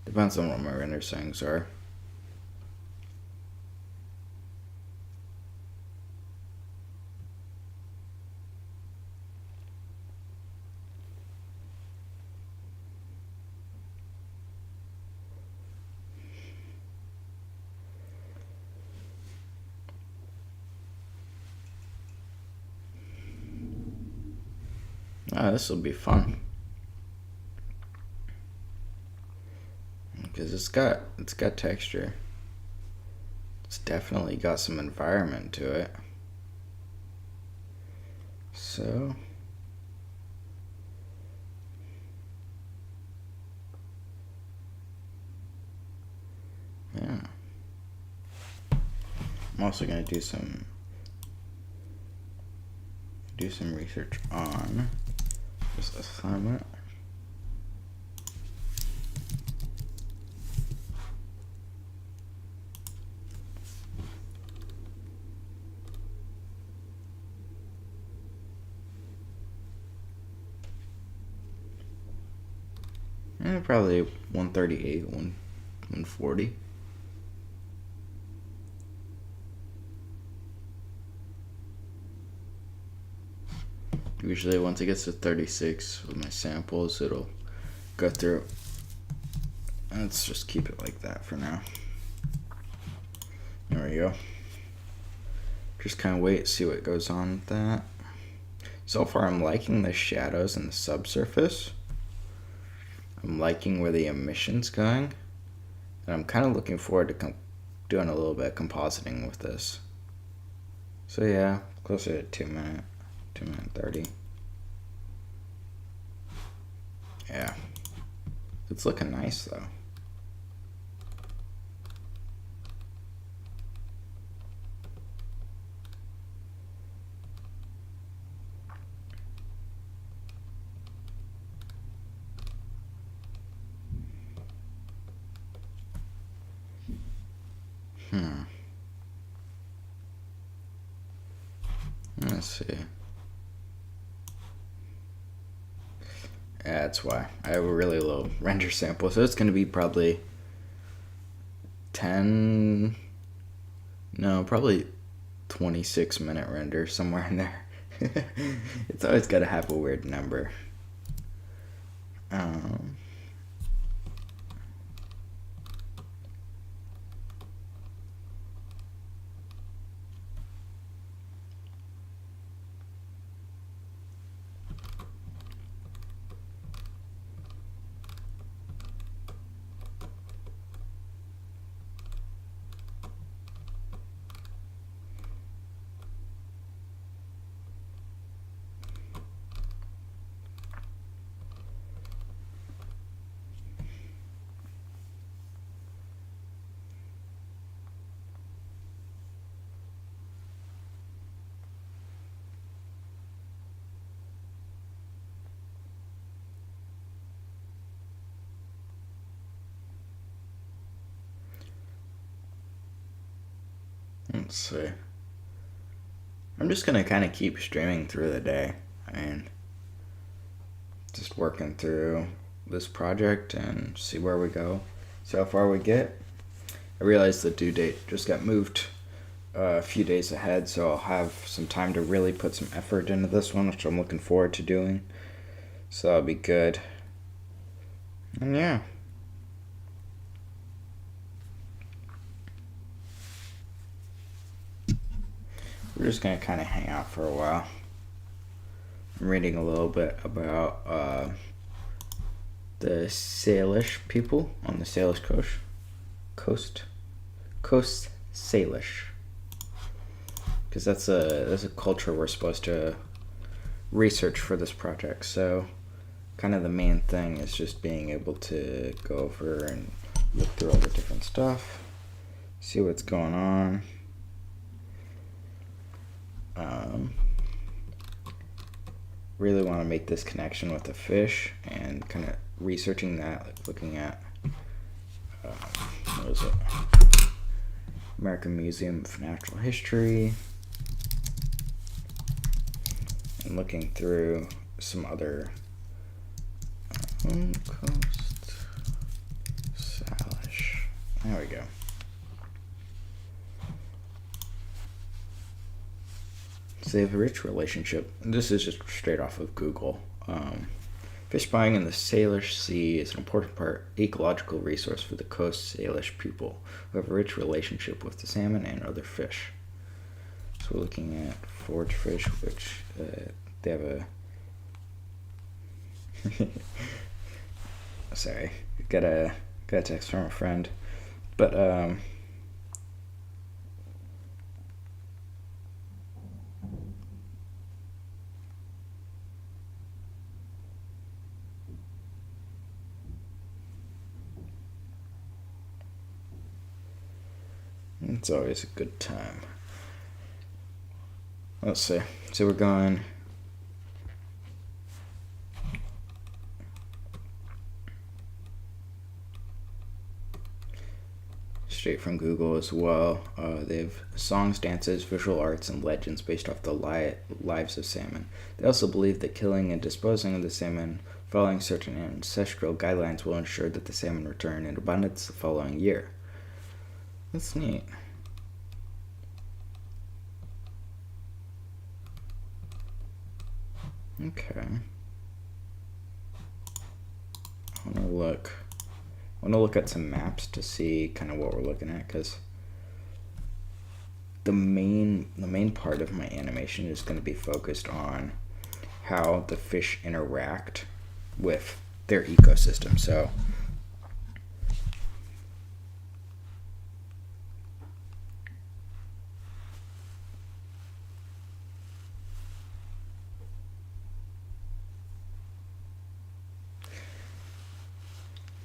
depends on what my render settings are. This will be fun because it's got texture. It's definitely got some environment to it. So yeah, I'm also gonna do some research on this assignment. Probably 138, 140. Usually once it gets to 36 with my samples, it'll go through. Let's just keep it like that for now. There we go. Just kind of wait, see what goes on with that. So far I'm liking the shadows and the subsurface. I'm liking where the emission's going. And I'm kind of looking forward to doing a little bit of compositing with this. So yeah, closer to 2 minute 30. Yeah. It's looking nice though. Let's see. Yeah, that's why. I have a really low render sample, so it's going to be probably 26-minute render, somewhere in there. It's always got to have a weird number. Let's see. I'm just gonna kind of keep streaming through the day. I mean, just working through this project and see where we go, see how far we get. I realized the due date just got moved a few days ahead, so I'll have some time to really put some effort into this one, which I'm looking forward to doing. So that'll be good. And yeah. We're just going to kind of hang out for a while. I'm reading a little bit about the Salish people on the Salish coast Salish, because that's a culture we're supposed to research for this project. So kind of the main thing is just being able to go over and look through all the different stuff, see what's going on. Really want to make this connection with the fish and kind of researching that, like looking at what is it? American Museum of Natural History, I'm looking through some other home coast Salish. There we go. So they have a rich relationship. This is just straight off of Google. Fish spawning in the Salish Sea is an important ecological resource for the coast Salish people, who have a rich relationship with the salmon and other fish. So we're looking at forage fish, which they have a... Sorry, got a text from a friend. But, it's always a good time. Let's see. So we're going... straight from Google as well. They have songs, dances, visual arts, and legends based off the lives of salmon. They also believe that killing and disposing of the salmon following certain ancestral guidelines will ensure that the salmon return in abundance the following year. That's neat. Okay. I want to look at some maps to see kind of what we're looking at, because the main part of my animation is going to be focused on how the fish interact with their ecosystem. So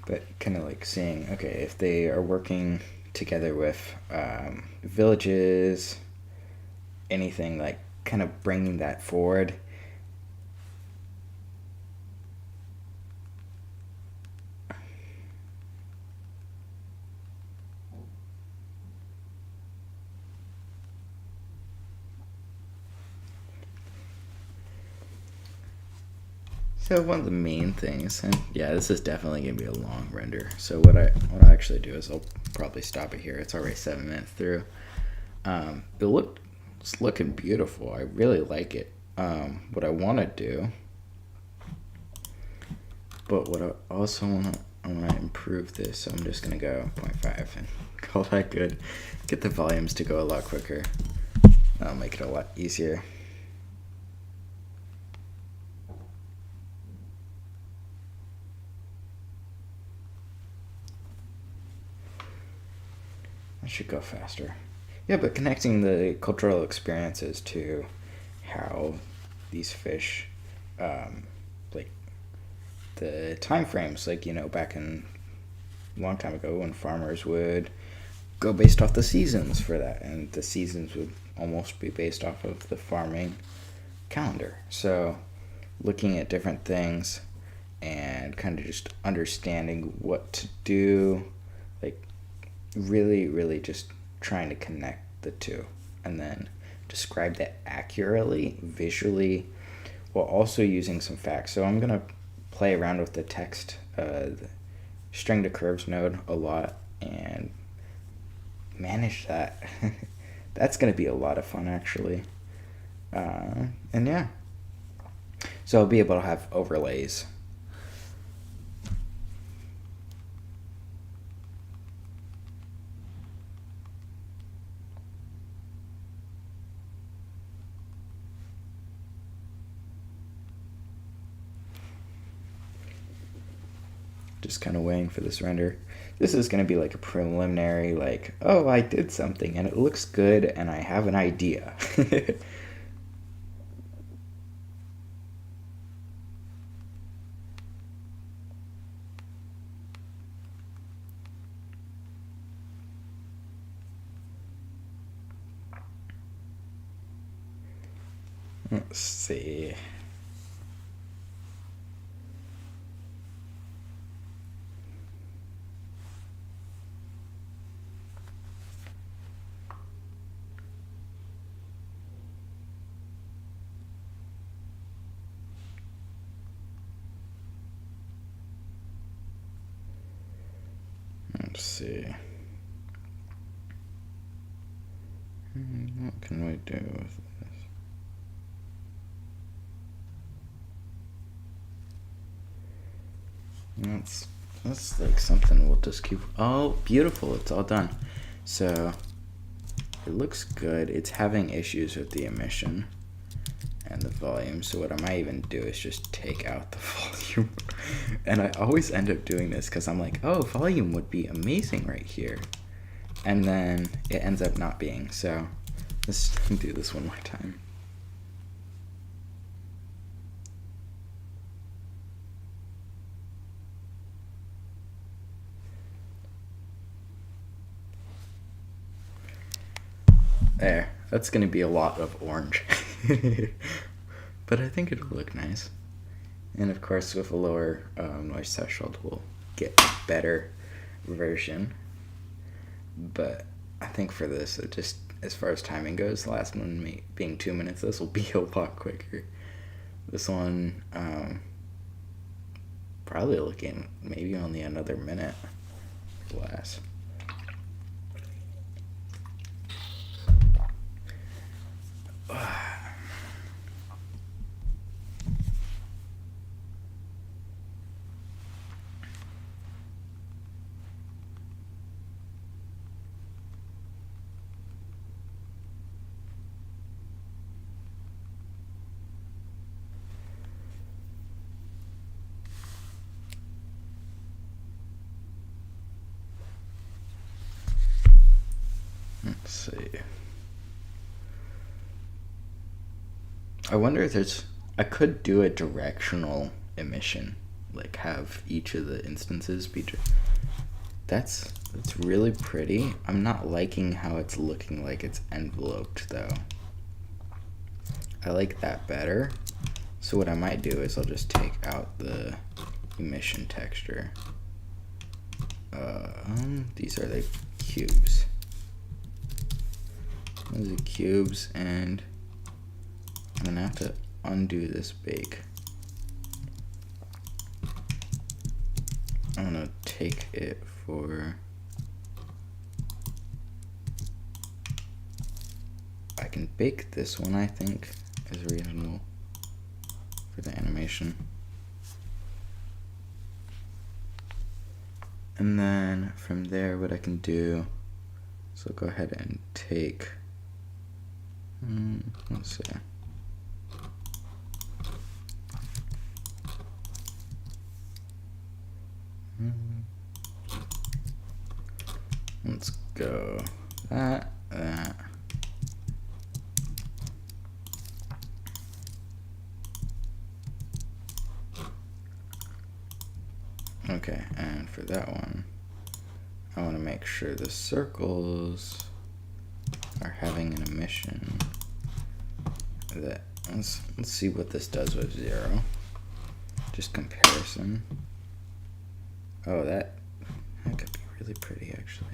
but kind of like seeing, okay, if they are working together with villages, anything, like kind of bringing that forward. So one of the main things, and yeah, this is definitely gonna be a long render. So what I actually do is I'll probably stop it here. It's already 7 minutes through. It's looking beautiful. I really like it. What I want to do, but what I also want to improve this. So I'm just gonna go 0.5 and call that good. Get the volumes to go a lot quicker. That'll make it a lot easier. Should go faster. Yeah, but connecting the cultural experiences to how these fish, like the time frames, like, you know, back in a long time ago when farmers would go based off the seasons for that, and the seasons would almost be based off of the farming calendar. So looking at different things and kind of just understanding what to do, like really just trying to connect the two and then describe that accurately visually while also using some facts. So I'm gonna play around with the text, the string to curves node a lot and manage that. That's gonna be a lot of fun actually. And yeah, so I'll be able to have overlays. Just kind of waiting for this render. This is going to be like a preliminary, like, oh, I did something and it looks good and I have an idea. Let's see. Let's see. What can we do with this? That's like something we'll just keep. Oh, beautiful! It's all done. So it looks good. It's having issues with the emission and the volume. So what I might even do is just take out the volume. And I always end up doing this because I'm like, oh, volume would be amazing right here. And then it ends up not being. So let's do this one more time. There, that's going to be a lot of orange. But I think it'll look nice. And of course, with a lower noise threshold, we'll get a better version. But I think for this, it just, as far as timing goes, the last one being 2 minutes, this will be a lot quicker. This one, probably looking maybe only another minute or less. Let's see. I wonder if I could do a directional emission, like have each of the instances be. That's really pretty. I'm not liking how it's looking like it's enveloped though. I like that better. So what I might do is I'll just take out the emission texture. These are the cubes. Those are the cubes, and I'm gonna have to undo this bake. I'm gonna take it for. I can bake this one, I think, is reasonable for the animation. And then from there, what I can do, so go ahead and take, let's see. Let's go that. Okay, and for that one, I want to make sure the circles are having an emission that, let's see what this does with 0. Just comparison. Oh, that could be really pretty actually.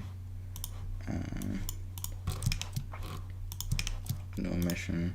No emission.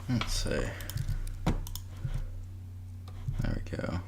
Let's see. There we go.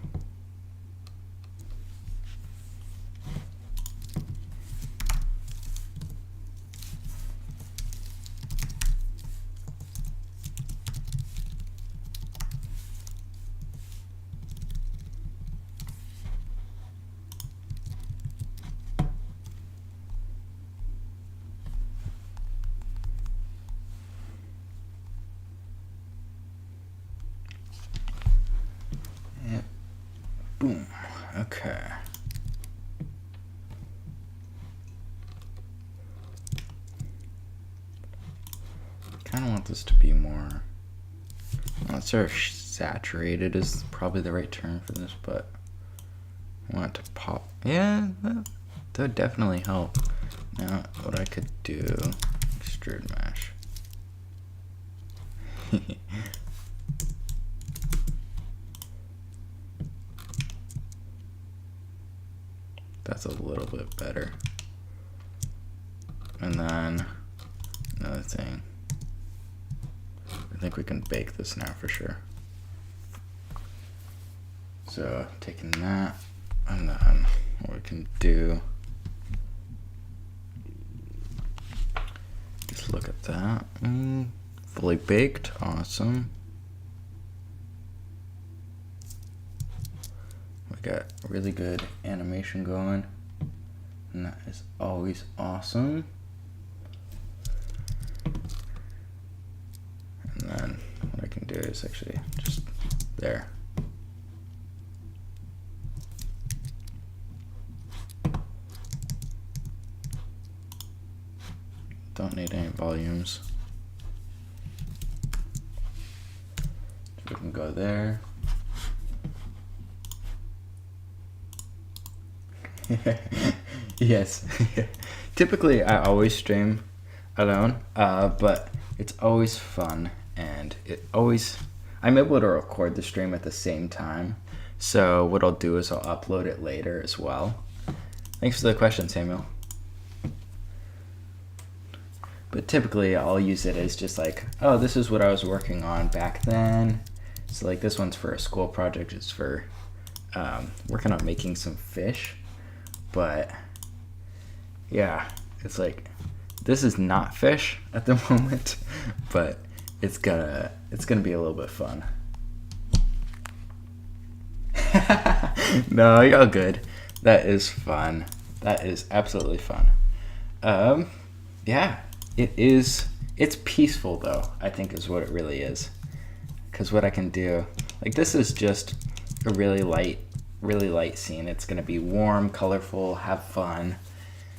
Boom. Okay. Kind of want this to be more, not sort of saturated is probably the right term for this, but I want it to pop. Yeah, that would definitely help. Now, what I could do, extrude mesh. That's a little bit better. And then another thing, I think we can bake this now for sure. So taking that, and then what we can do, just look at that. Fully baked, awesome. We got really good animation going, and that is always awesome. And then what I can do is actually just there. Don't need any volumes. So we can go there. Yes. Typically I always stream alone, but it's always fun, and I'm able to record the stream at the same time. So what I'll do is I'll upload it later as well. Thanks for the question, Samuel. But typically I'll use it as just like, oh, this is what I was working on back then. So like this one's for a school project. It's for working on making some fish. But yeah, it's like, this is not fish at the moment, but it's gonna be a little bit fun. No, you're all good. That is fun. That is absolutely fun. Yeah, it's peaceful though, I think is what it really is. Because what I can do, like this is just a really light scene. It's gonna be warm, colorful, have fun.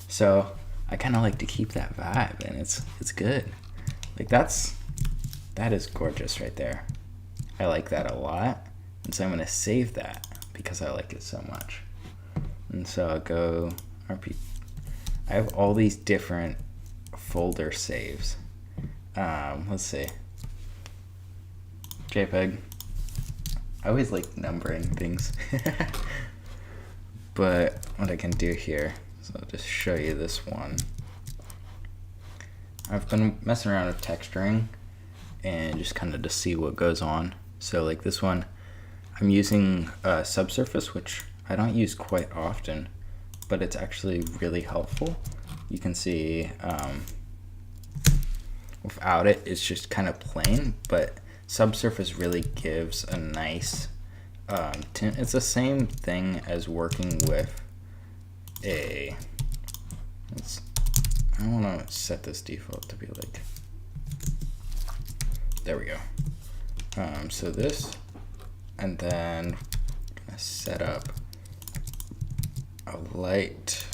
So I kind of like to keep that vibe, and it's good. Like that is gorgeous right there. I like that a lot, and so I'm gonna save that because I like it so much. And so I'll go RP. I have all these different folder saves. Let's see. JPEG. I always like numbering things. But what I can do here, so I'll just show you this one. I've been messing around with texturing and just kind of to see what goes on. So like this one, I'm using Subsurface, which I don't use quite often, but it's actually really helpful. You can see without it, it's just kind of plain, but Subsurface really gives a nice tint. It's the same thing as working with I don't want to set this default to be like, there we go. So this, and then I'm gonna set up a light.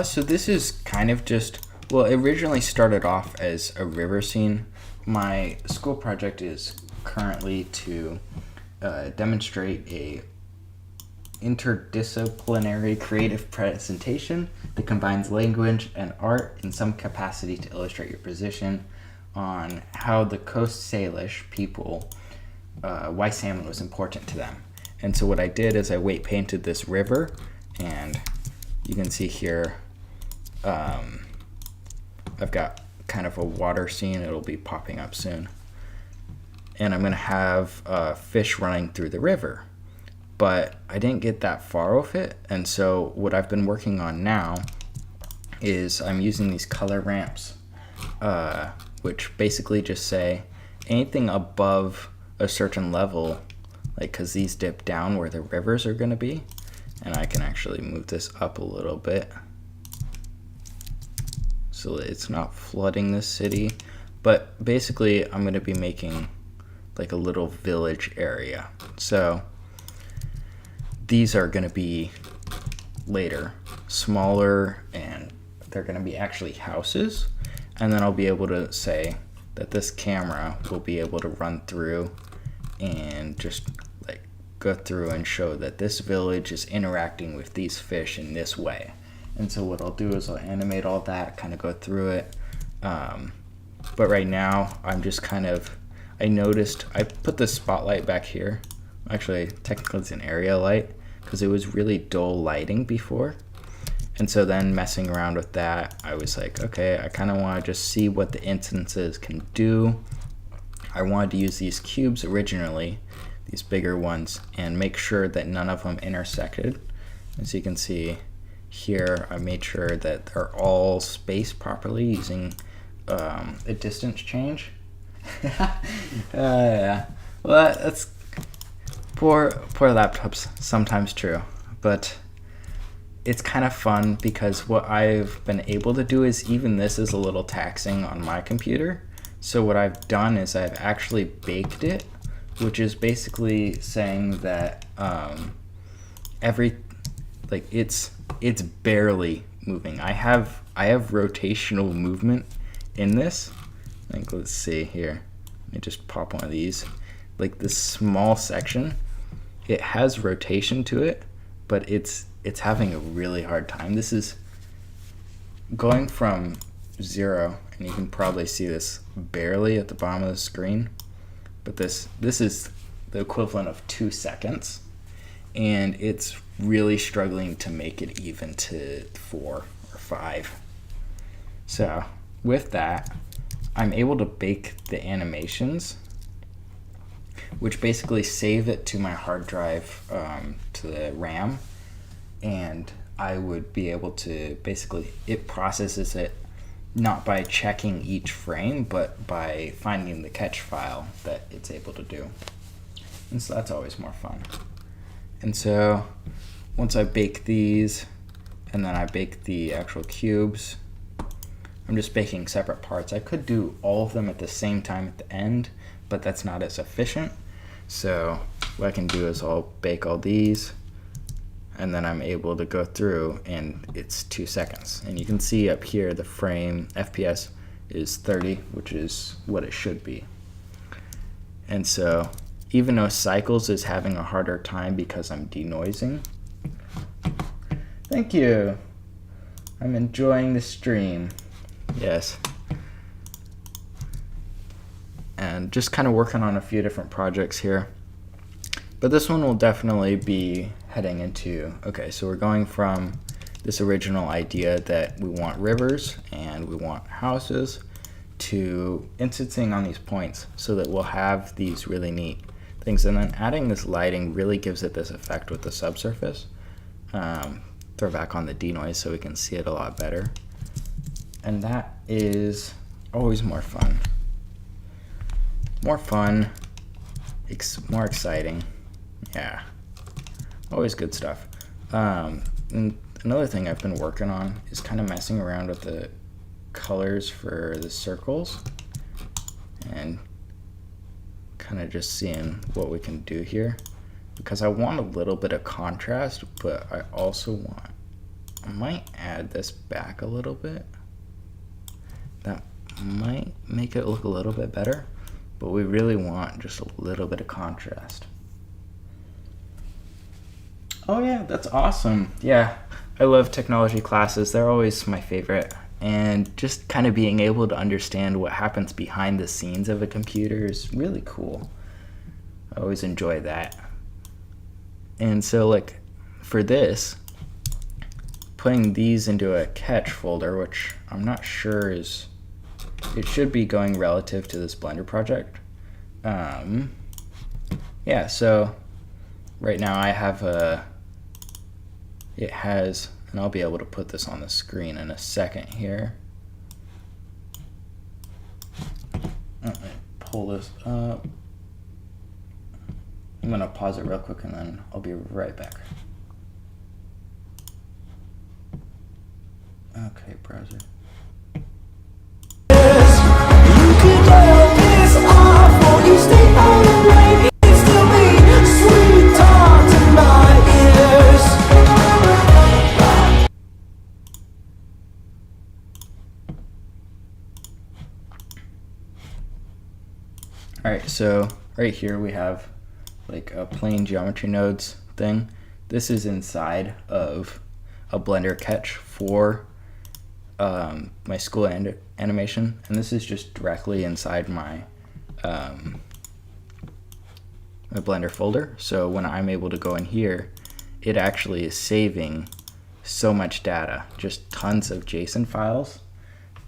So this is kind of just, well, it originally started off as a river scene. My school project is currently to demonstrate a interdisciplinary creative presentation that combines language and art in some capacity to illustrate your position on how the Coast Salish people, why salmon was important to them. And so what I did is I weight painted this river, and you can see here I've got kind of a water scene. It'll be popping up soon. And I'm going to have fish running through the river. But I didn't get that far with it. And so what I've been working on now is I'm using these color ramps, which basically just say anything above a certain level, like because these dip down where the rivers are going to be. And I can actually move this up a little bit so that it's not flooding this city. But basically I'm going to be making like a little village area. So these are going to be later smaller, and they're going to be actually houses. And then I'll be able to say that this camera will be able to run through and just like go through and show that this village is interacting with these fish in this way. And so what I'll do is I'll animate all that, kind of go through it. But right now I'm just kind of, I noticed I put the spotlight back here. Actually, technically it's an area light because it was really dull lighting before. And so then messing around with that, I was like, okay, I kind of want to just see what the instances can do. I wanted to use these cubes originally, these bigger ones, and make sure that none of them intersected. As you can see here, I made sure that they're all spaced properly using a distance change. Yeah. Well, that's poor laptops, sometimes true, but it's kind of fun because what I've been able to do is, even this is a little taxing on my computer. So what I've done is I've actually baked it, which is basically saying that it's barely moving. I have rotational movement in this. Like, let's see here. Let me just pop one of these. Like this small section, it has rotation to it, but it's having a really hard time. This is going from 0, and you can probably see this barely at the bottom of the screen, but this is the equivalent of 2 seconds, and it's really struggling to make it even to 4 or 5. So with that, I'm able to bake the animations, which basically save it to my hard drive, to the RAM, and I would be able to basically, it processes it not by checking each frame, but by finding the catch file that it's able to do. And so that's always more fun. And so once I bake these, and then I bake the actual cubes, I'm just baking separate parts. I could do all of them at the same time at the end, but that's not as efficient. So what I can do is I'll bake all these, and then I'm able to go through, and it's 2 seconds. And you can see up here the frame FPS is 30, which is what it should be. And so even though Cycles is having a harder time because I'm denoising, thank you, I'm enjoying the stream. Yes. And just kind of working on a few different projects here. But this one will definitely be heading into, okay, so we're going from this original idea that we want rivers and we want houses to instancing on these points so that we'll have these really neat things. And then adding this lighting really gives it this effect with the subsurface. Throw back on the denoise so we can see it a lot better. And that is always more fun. More fun, more exciting. Yeah, always good stuff. And another thing I've been working on is kind of messing around with the colors for the circles and kind of just seeing what we can do here, because I want a little bit of contrast, but I also I might add this back a little bit. That might make it look a little bit better, but we really want just a little bit of contrast. Oh yeah, that's awesome. Yeah, I love technology classes. They're always my favorite. And just kind of being able to understand what happens behind the scenes of a computer is really cool. I always enjoy that. And so like for this, putting these into a catch folder, which I'm not sure is, it should be going relative to this Blender project. Yeah, so right now I have it has, and I'll be able to put this on the screen in a second here. Let me pull this up. I'm gonna pause it real quick and then I'll be right back. Okay, browser. You stay on the way, it's still me, sweet talk to my ear. All right, so right here we have like a plane geometry nodes thing. This is inside of a Blender catch for my school animation, and this is just directly inside my my Blender folder. So when I'm able to go in here, it actually is saving so much data, just tons of JSON files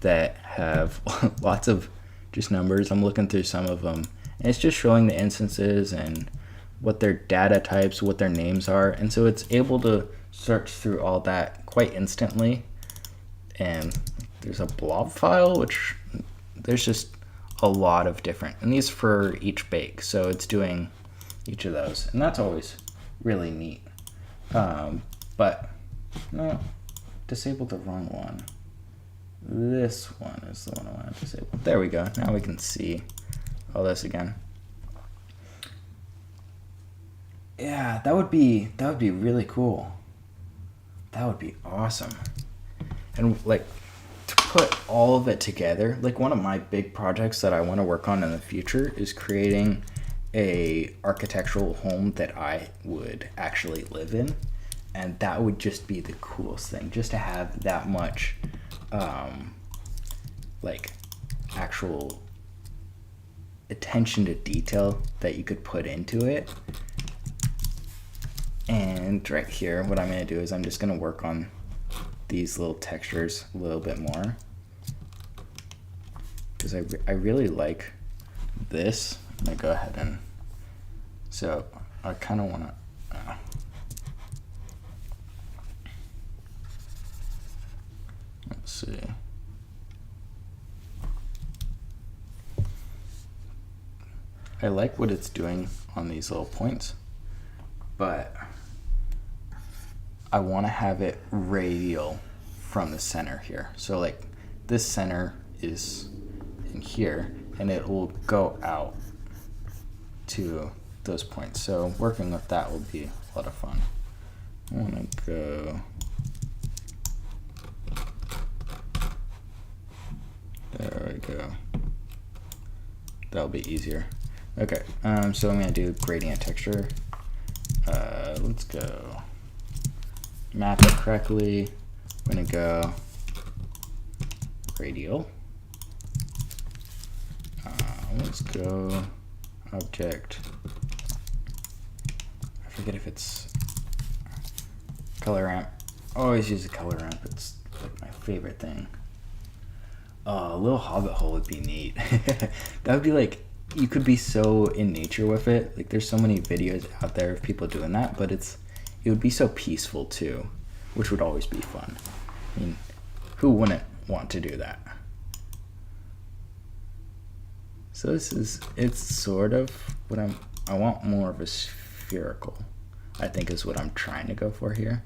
that have lots of just numbers. I'm looking through some of them, and it's just showing the instances and what their data types, what their names are, and so it's able to search through all that quite instantly. And there's a blob file, which there's just a lot of different, and these for each bake, so it's doing each of those, and that's always really neat. But no, disabled the wrong one. This one is the one I want to disable. There we go. Now we can see all this again. Yeah, that would be really cool. That would be awesome. And like to put all of it together, like one of my big projects that I want to work on in the future is creating a architectural home that I would actually live in, and that would just be the coolest thing, just to have that much like actual attention to detail that you could put into it. And right here, what I'm going to do is I'm just going to work on these little textures a little bit more, because I really like this. I'm going to go ahead and, so I kind of want to, let's see. I like what it's doing on these little points, but I want to have it radial from the center here. So like this center is in here, and it will go out to those points. So working with that will be a lot of fun. I want to go, there we go. That'll be easier. Okay, so I'm going to do gradient texture. Let's go map it correctly. I'm going to go radial. Let's go object. I forget if it's color ramp. I always use a color ramp. It's like my favorite thing. A little hobbit hole would be neat. That would be like, you could be so in nature with it. Like there's so many videos out there of people doing that, but it would be so peaceful too, which would always be fun. I mean, who wouldn't want to do that? So it's sort of what I want more of a spherical, I think is what I'm trying to go for here.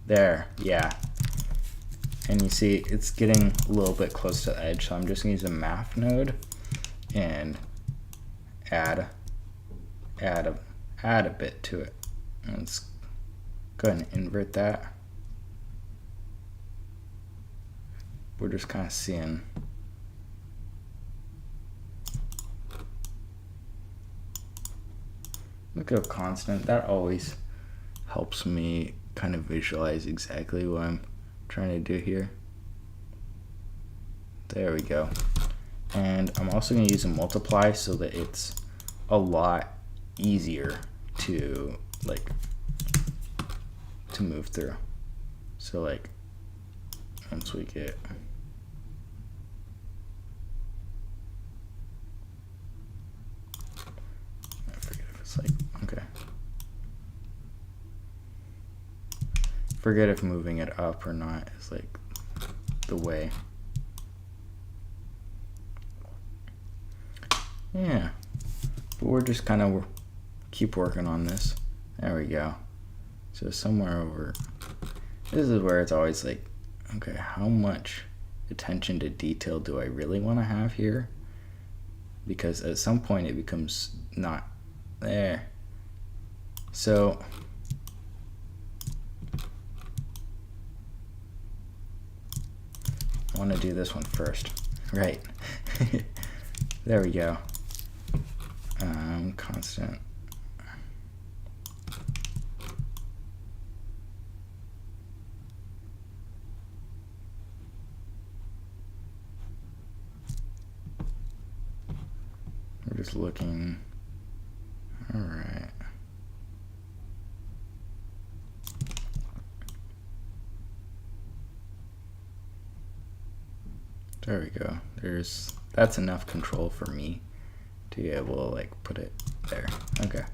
There, yeah. And you see it's getting a little bit close to the edge, so I'm just gonna use a math node and add a bit to it. And let's go ahead and invert that. We're just kind of seeing. Look how constant, that always helps me kind of visualize exactly what I'm trying to do here. There we go. And I'm also going to use a multiply so that it's a lot easier to move through. So like once we get, I forget if it's like, okay. Forget if moving it up or not is like the way. Yeah, but we're just kind of keep working on this. There we go. So somewhere over, this is where it's always like, okay, how much attention to detail do I really want to have here? Because at some point it becomes not there. So I want gonna do this one first. Right. There we go. Constant. We're just looking. All right. There we go. That's enough control for me to be able to like put it there. Okay.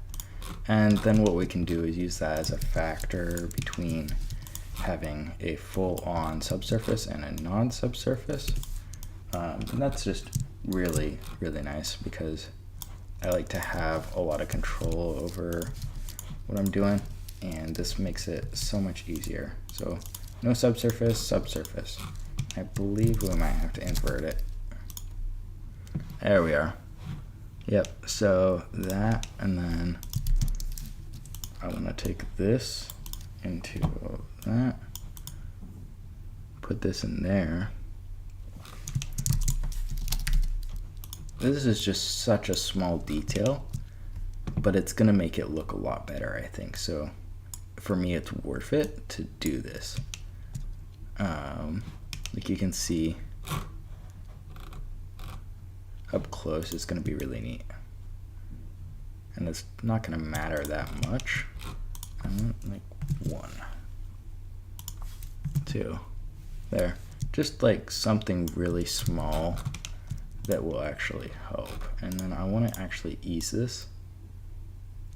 And then what we can do is use that as a factor between having a full-on subsurface and a non-subsurface. And that's just really, really nice because I like to have a lot of control over what I'm doing, and this makes it so much easier. So no subsurface, subsurface. I believe we might have to invert it. There we are. Yep, so that, and then I want to take this into that, put this in there. This is just such a small detail, but it's gonna make it look a lot better, I think. So for me, it's worth it to do this. Like you can see up close, it's gonna be really neat. And it's not gonna matter that much. I want like 1, 2, there. Just like something really small that will actually help. And then I wanna actually ease this,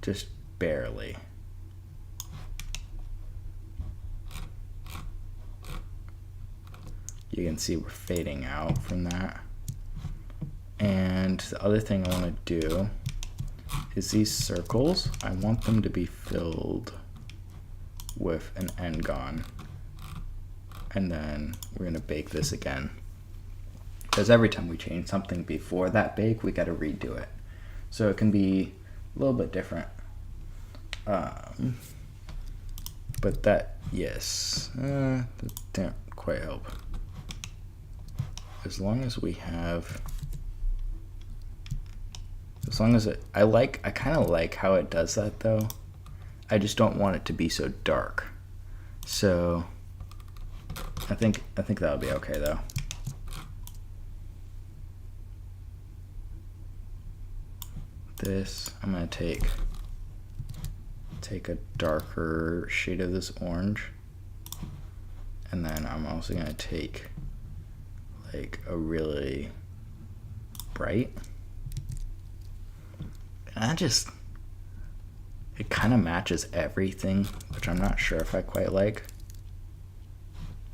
just barely. You can see we're fading out from that. And the other thing I want to do is these circles, I want them to be filled with an n-gon. And then we're going to bake this again. Because every time we change something before that bake, we got to redo it. So it can be a little bit different. But that, yes, that didn't quite help. As long as we have, as long as it, I kind of like how it does that though. I just don't want it to be so dark. So I think that'll be okay though. This, I'm gonna take a darker shade of this orange, and then I'm also gonna take like a really bright, and it kind of matches everything, which I'm not sure if I quite like.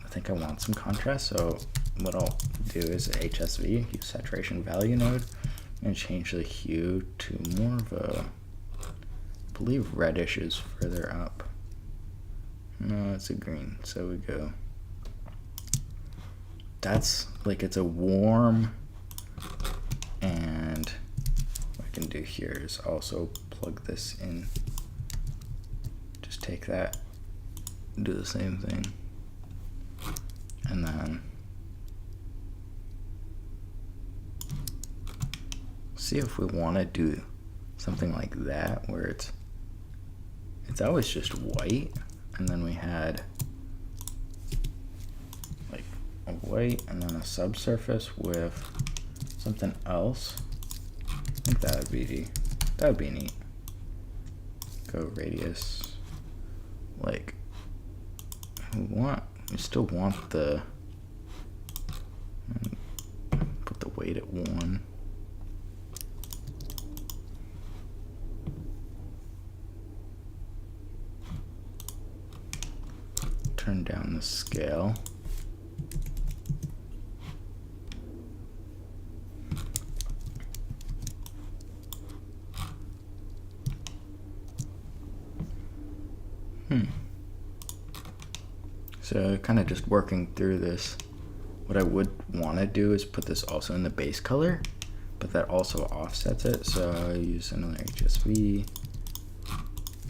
I think I want some contrast, so what I'll do is HSV, hue saturation value node, and change the hue to more of a, I believe reddish is further up. No, it's a green, so we go. That's like, it's a warm, and what I can do here is also plug this in. Just take that, do the same thing, and then see if we want to do something like that where it's always just white, and then we had like a white and then a subsurface with something else. I think that would be neat. Go radius, like we still want the, put the weight at 1. Turn down the scale. So kind of just working through this. What I would want to do is put this also in the base color, but that also offsets it. So I use another HSV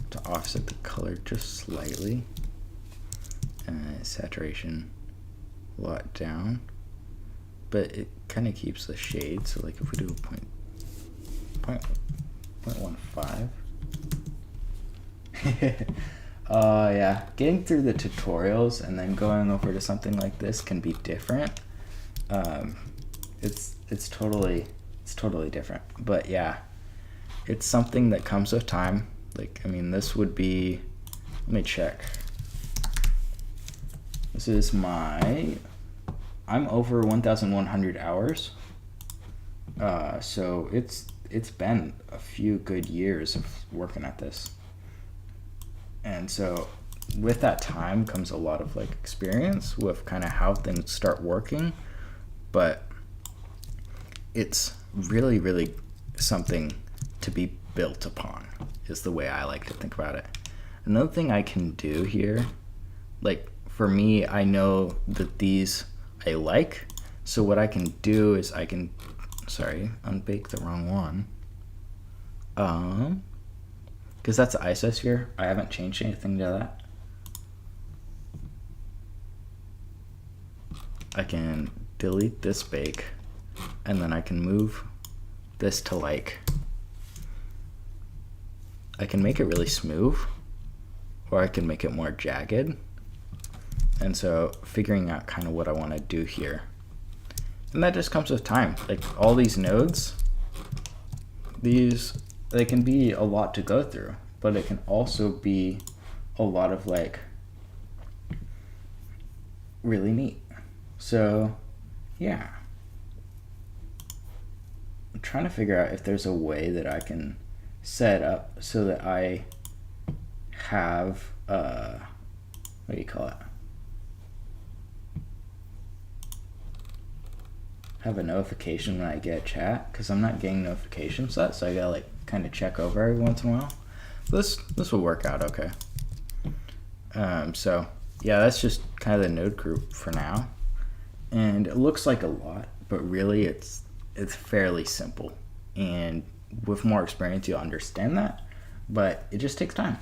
to offset the color just slightly. Saturation a lot down. but it kind of keeps the shade. So like if we do a point 0.15. Yeah, getting through the tutorials and then going over to something like this can be different. It's totally different. But yeah, it's something that comes with time. Like, I mean, this would be, let me check. This is I'm over 1,100 hours. So it's been a few good years of working at this. And so with that time comes a lot of like experience with kind of how things start working, but it's really, really something to be built upon is the way I like to think about it. Another thing I can do here, like for me, I know that these I like, so what I can do is I can, unbake the wrong one. Because that's the isosphere. I haven't changed anything to that. I can delete this bake, and then I can move this to like, I can make it really smooth, or I can make it more jagged. And so figuring out kind of what I want to do here. And that just comes with time. Like all these nodes, they can be a lot to go through, but it can also be a lot of like really neat. So yeah, I'm trying to figure out if there's a way that I can set up so that I have what do you call it? Have a notification when I get chat, because I'm not getting notifications set, so I gotta like kind of check over every once in a while. This will work out okay. So yeah, that's just kind of the node group for now, and it looks like a lot, but really it's fairly simple, and with more experience you'll understand that, but it just takes time.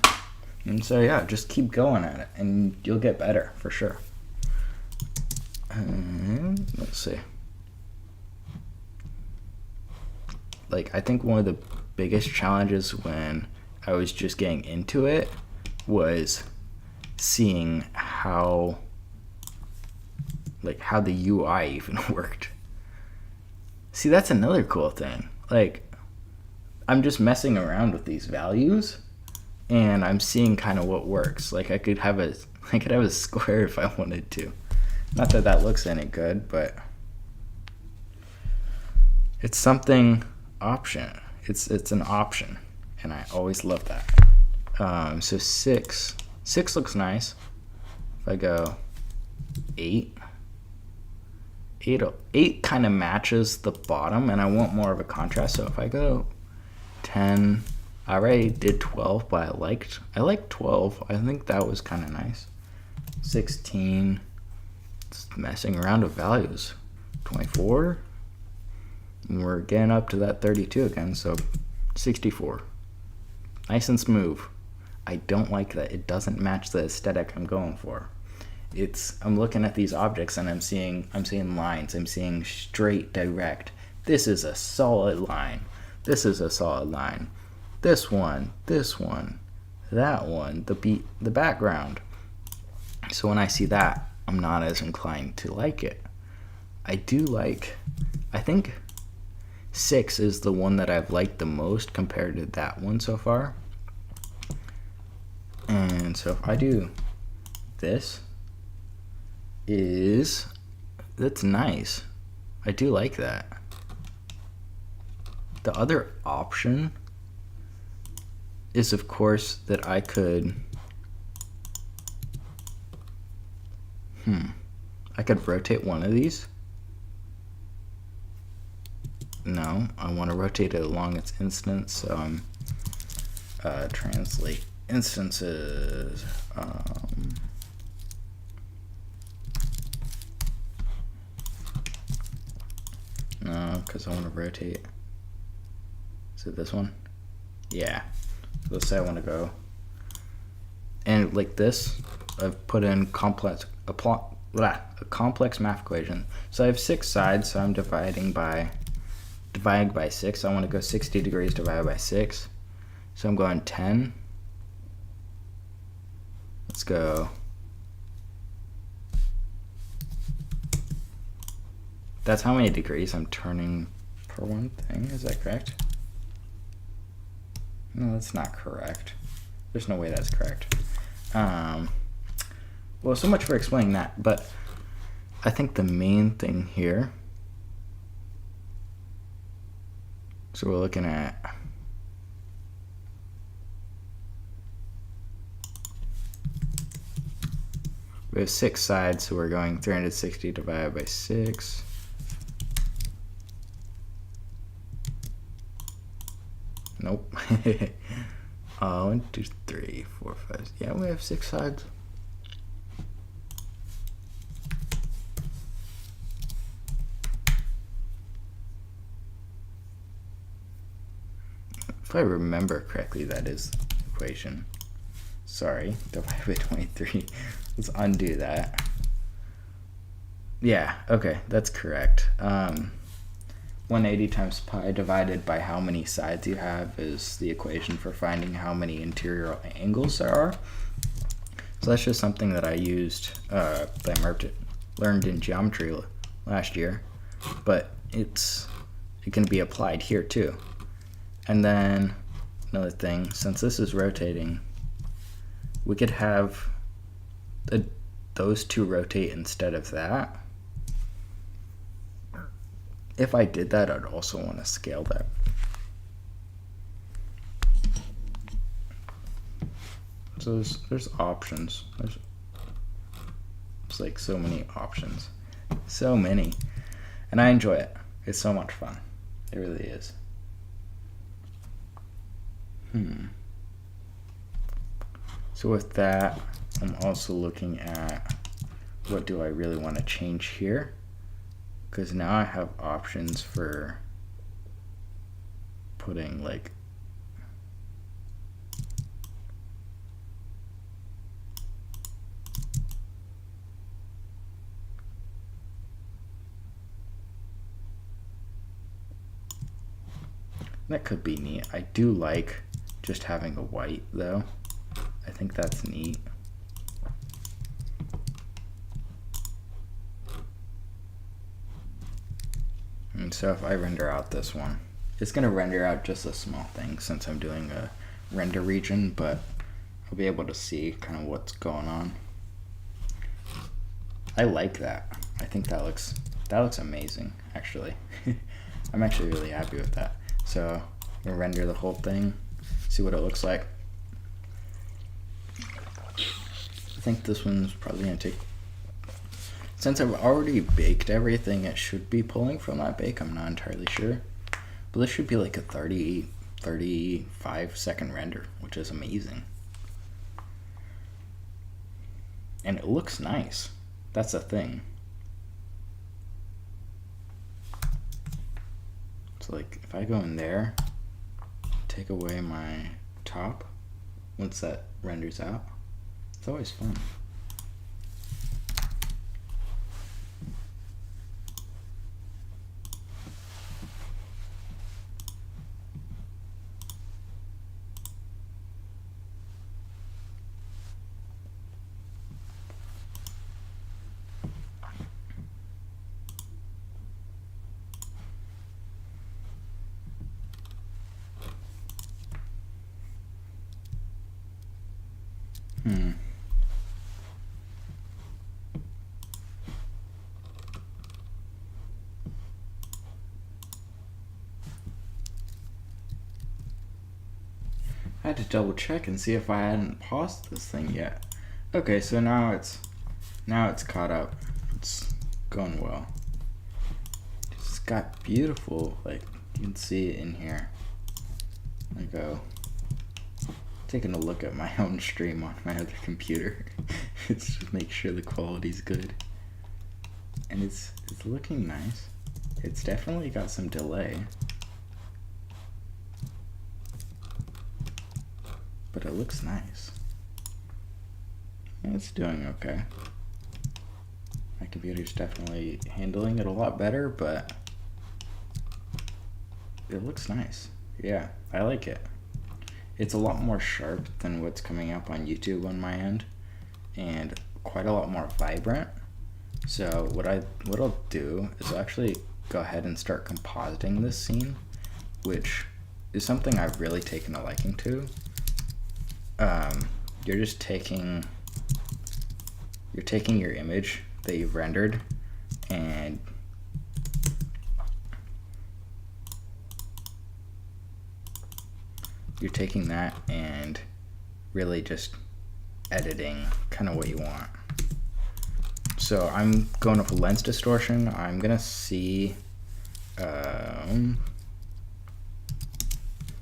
And so yeah, just keep going at it and you'll get better for sure. Let's see. Like, I think one of the biggest challenges when I was just getting into it was seeing how the UI even worked. See, that's another cool thing. Like, I'm just messing around with these values and I'm seeing kind of what works. Like I could have a square if I wanted to. Not that that looks any good, but it's something option. It's an option, and I always love that. So six looks nice. If I go 8 kind of matches the bottom, and I want more of a contrast. So if I go 10, I already did 12, but I liked 12. I think that was kind of nice. 16, it's messing around with values. 24, and we're getting up to that 32 again, so 64. Nice and smooth. I don't like that it doesn't match the aesthetic I'm going for. I'm looking at these objects and I'm seeing lines. I'm seeing straight, direct. This is a solid line. This is a solid line. This one, that one, the background. So when I see that, I'm not as inclined to like it. I think 6 is the one that I've liked the most compared to that one so far. And so if I do this, that's nice. I do like that. The other option is, of course, that I could rotate one of these. No, I want to rotate it along its instance, so I'm translate instances. No, because I want to rotate. Is it this one? Yeah. Let's say I want to go. And like this, I've put in complex a complex math equation. So I have 6 sides, so I'm dividing by 6. I want to go 60 degrees divided by 6. So I'm going 10. Let's go. That's how many degrees I'm turning per one thing. Is that correct? No, that's not correct. There's no way that's correct. Well, so much for explaining that, but I think the main thing here, so we're looking at we have 6 sides, so we're going 360 divided by 6. Nope. 1, 2, 3, 4, 5. Yeah, we have 6 sides. If I remember correctly, that is the equation. Sorry, divided by 23. Let's undo that. Yeah, okay, that's correct. 180 times pi divided by how many sides you have is the equation for finding how many interior angles there are. So that's just something that I used, that I learned in geometry last year, but it can be applied here too. And then another thing, since this is rotating, we could have those two rotate instead of that. If I did that, I'd also want to scale that. So there's options. It's like so many options. So many. And I enjoy it. It's so much fun. It really is. So with that, I'm also looking at what do I really want to change here, because now I have options for putting like that could be neat. I do like just having a white though. I think that's neat. And so if I render out this one, it's going to render out just a small thing since I'm doing a render region, but I'll be able to see kind of what's going on. I like that. I think that looks amazing, actually. I'm actually really happy with that. So I'm going to render the whole thing, see what it looks like. I think this one's probably going to take, since I've already baked everything, it should be pulling from that bake. I'm not entirely sure. But this should be like a 35 second render, which is amazing. And it looks nice. That's the thing. So like if I go in there, take away my top, once that renders out, it's always fun. I had to double check and see if I hadn't paused this thing yet. Okay, so now it's caught up. It's going well. It's got beautiful, like you can see it in here. I go taking a look at my own stream on my other computer. It's just make sure the quality's good. And it's looking nice. It's definitely got some delay. But it looks nice. It's doing okay. My computer's definitely handling it a lot better, but it looks nice. Yeah, I like it. It's a lot more sharp than what's coming up on YouTube on my end, and quite a lot more vibrant. So what I'll do is I'll actually go ahead and start compositing this scene, which is something I've really taken a liking to. You're just taking your image that you've rendered, and you're taking that and really just editing kind of what you want. So I'm going up with lens distortion. I'm gonna see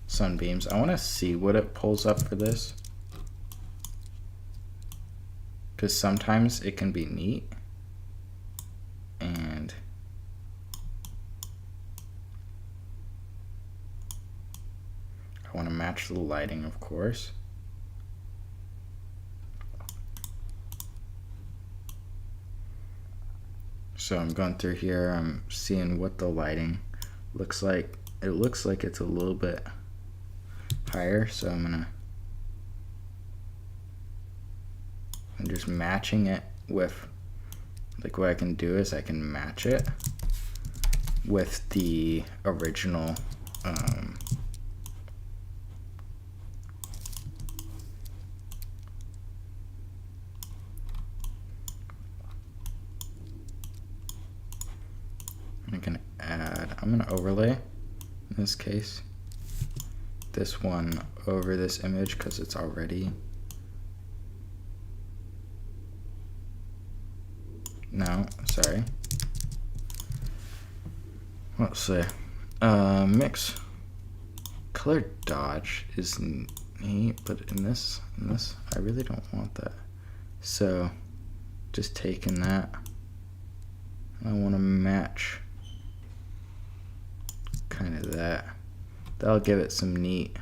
sunbeams. I want to see what it pulls up for this, because sometimes it can be neat. And I want to match the lighting, of course. So I'm going through here, I'm seeing what the lighting looks like. It looks like it's a little bit higher, so I'm just matching it with, like, what I can do is I can match it with the original I'm gonna overlay, in this case, this one over this image because it's already, no, sorry. Let's see. Mix. Color dodge is neat, but in this, I really don't want that. So, just taking that, I want to match kind of that. That'll give it some neat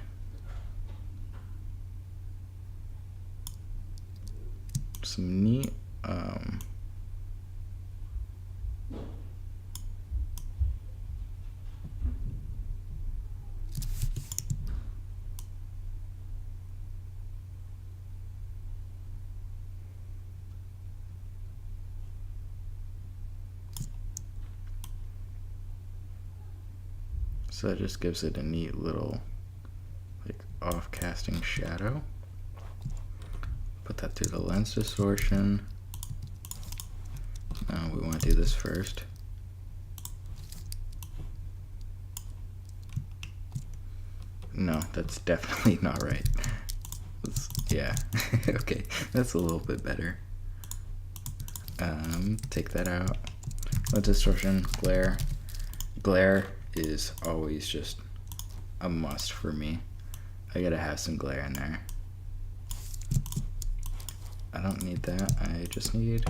so that just gives it a neat little, like, off casting shadow. Put that through the lens distortion. Now we want to do this first. No, that's definitely not right. Yeah, okay, that's a little bit better. Take that out. Lens distortion, glare. Glare is always just a must for me. I gotta have some glare in there. I don't need that, I just need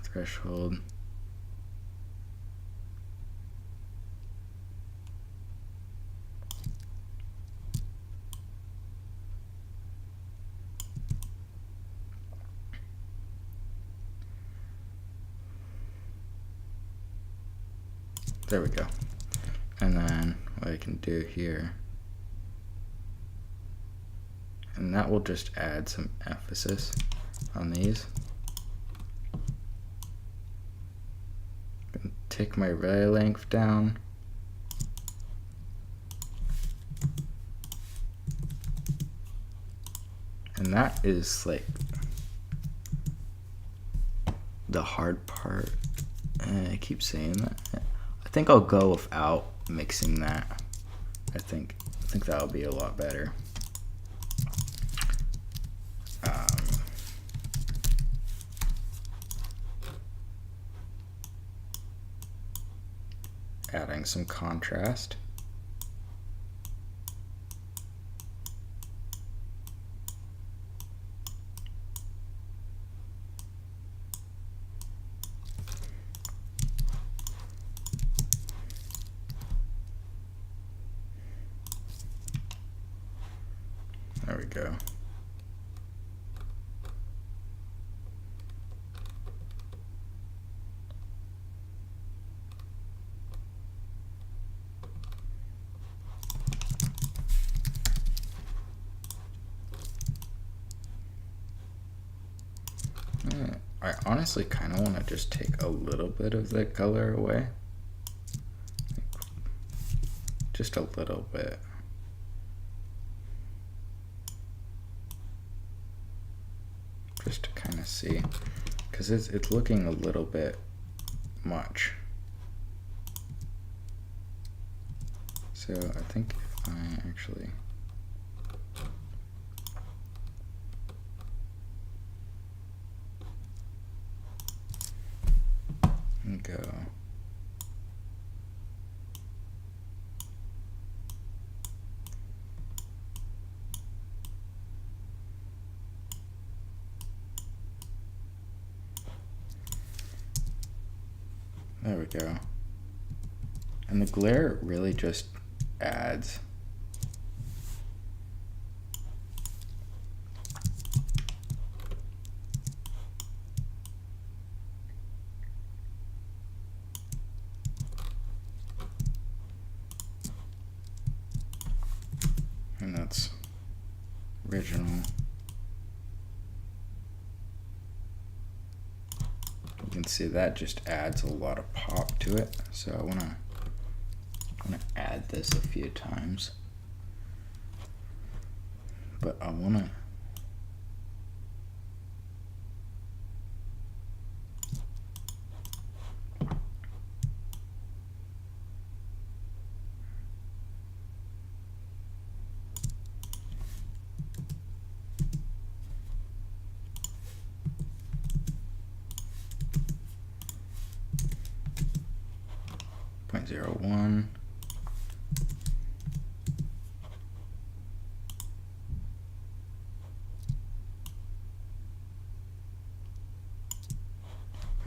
threshold. There we go. And then what I can do here, and that will just add some emphasis on these. Take my ray length down. And that is like the hard part. I keep saying that. I think I'll go without mixing that. I think that'll be a lot better. Adding some contrast. There we go. I honestly kind of want to just take a little bit of the color away. Just a little bit. Just to kind of see, because it's looking a little bit much. So I think if I actually go there we go. And the glare really just adds. And that's original. You can see that just adds a lot of pop to it. So I want to add this a few times, but I want to .01.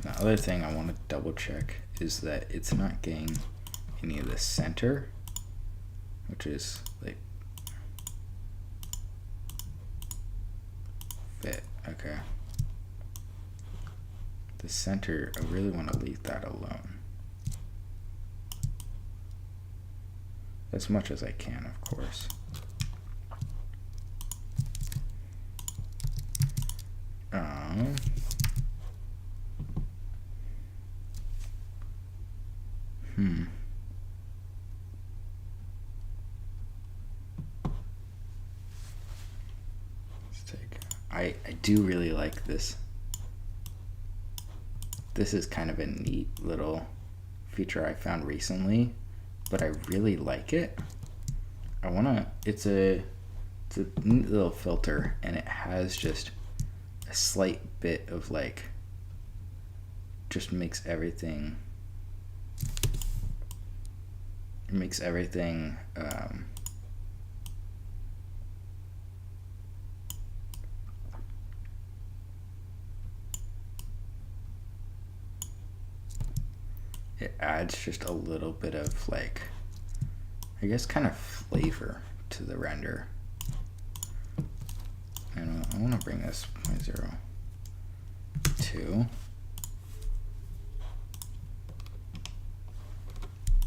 The other thing I want to double check is that it's not getting any of the center, which is like fit. Okay. The center, I really want to leave that alone. As much as I can, of course. Let's take. I do really like this. This is kind of a neat little feature I found recently, but I really like it. It's a neat little filter, and it has just a slight bit of like, just makes everything, it adds just a little bit of like, I guess, kind of flavor to the render. And I want to bring this 0.02,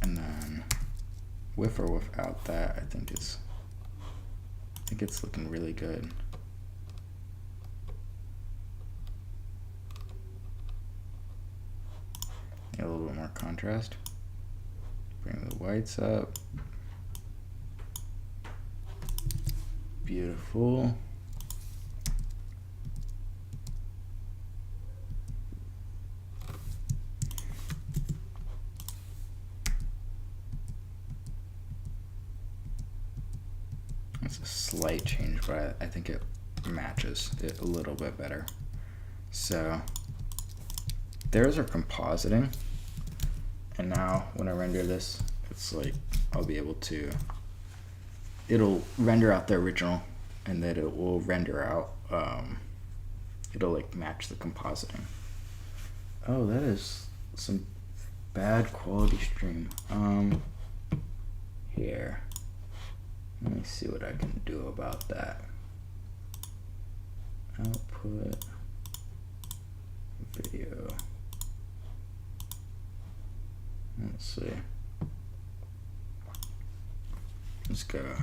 and then with or without that, I think it's looking really good. Get a little bit more contrast. Bring the whites up. Beautiful. It's a slight change, but I think it matches it a little bit better. So there's our compositing. And now when I render this, it's like I'll be able to, it'll render out the original, and then it will render out, it'll like match the compositing. Oh, that is some bad quality stream. Here. Let me see what I can do about that. Output video. Let's see. Let's go.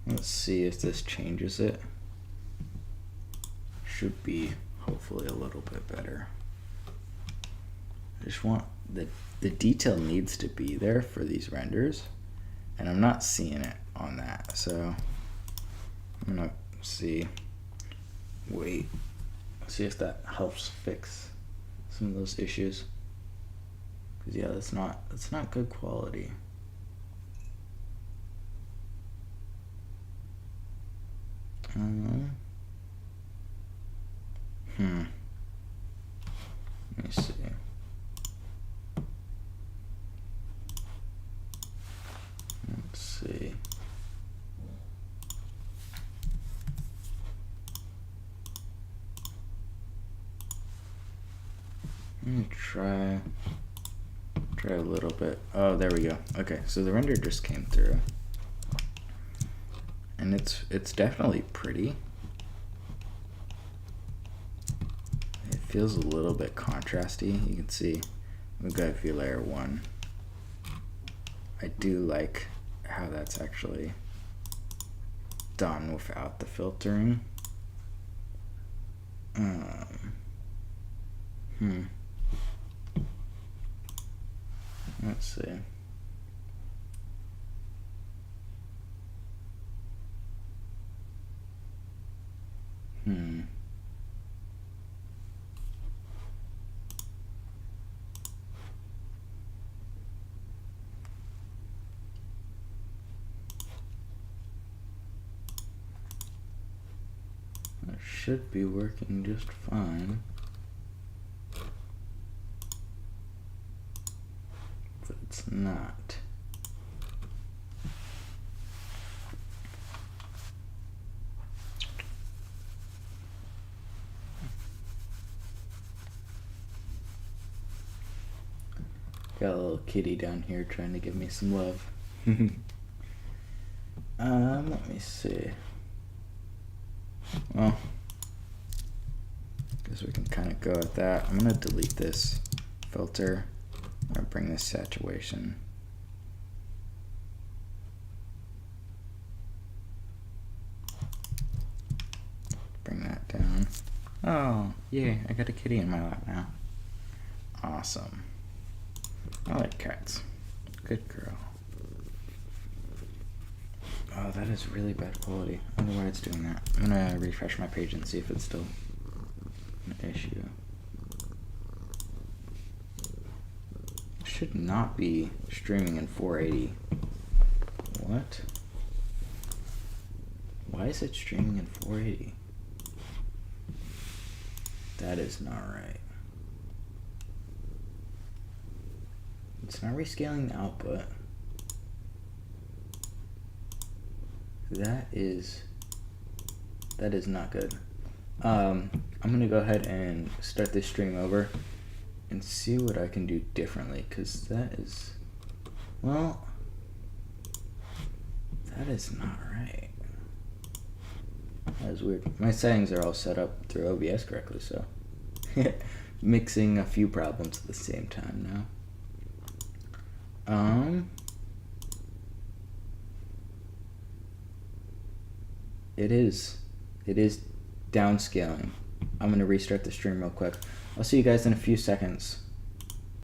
Let's see if this changes it. Should be hopefully a little bit better. I just want the detail needs to be there for these renders, and I'm not seeing it on that, so I'm gonna see if that helps fix some of those issues, because yeah, that's not good quality. Let me see. Let's see. Let me try a little bit. Oh, there we go. Okay, so the render just came through, and it's definitely pretty. It feels a little bit contrasty. You can see we've got view layer 1. I do like how that's actually done without the filtering. Let's see. That should be working just fine. But it's not. Got a little kitty down here trying to give me some love. Let me see. Well, guess we can kind of go at that. I'm gonna delete this filter. I'm gonna bring this saturation. Bring that down. Oh, yay, I got a kitty in my lap now. Awesome. I like cats. Good girl. Oh, that is really bad quality. I don't know why it's doing that. I'm gonna refresh my page and see if it's still an issue. It should not be streaming in 480. What? Why is it streaming in 480? That is not right. It's not rescaling the output. That is not good. I'm gonna go ahead and start this stream over and see what I can do differently, because that is, well, that is not right. That is weird. My settings are all set up through OBS correctly, so mixing a few problems at the same time now. It is downscaling. I'm gonna restart the stream real quick. I'll see you guys in a few seconds.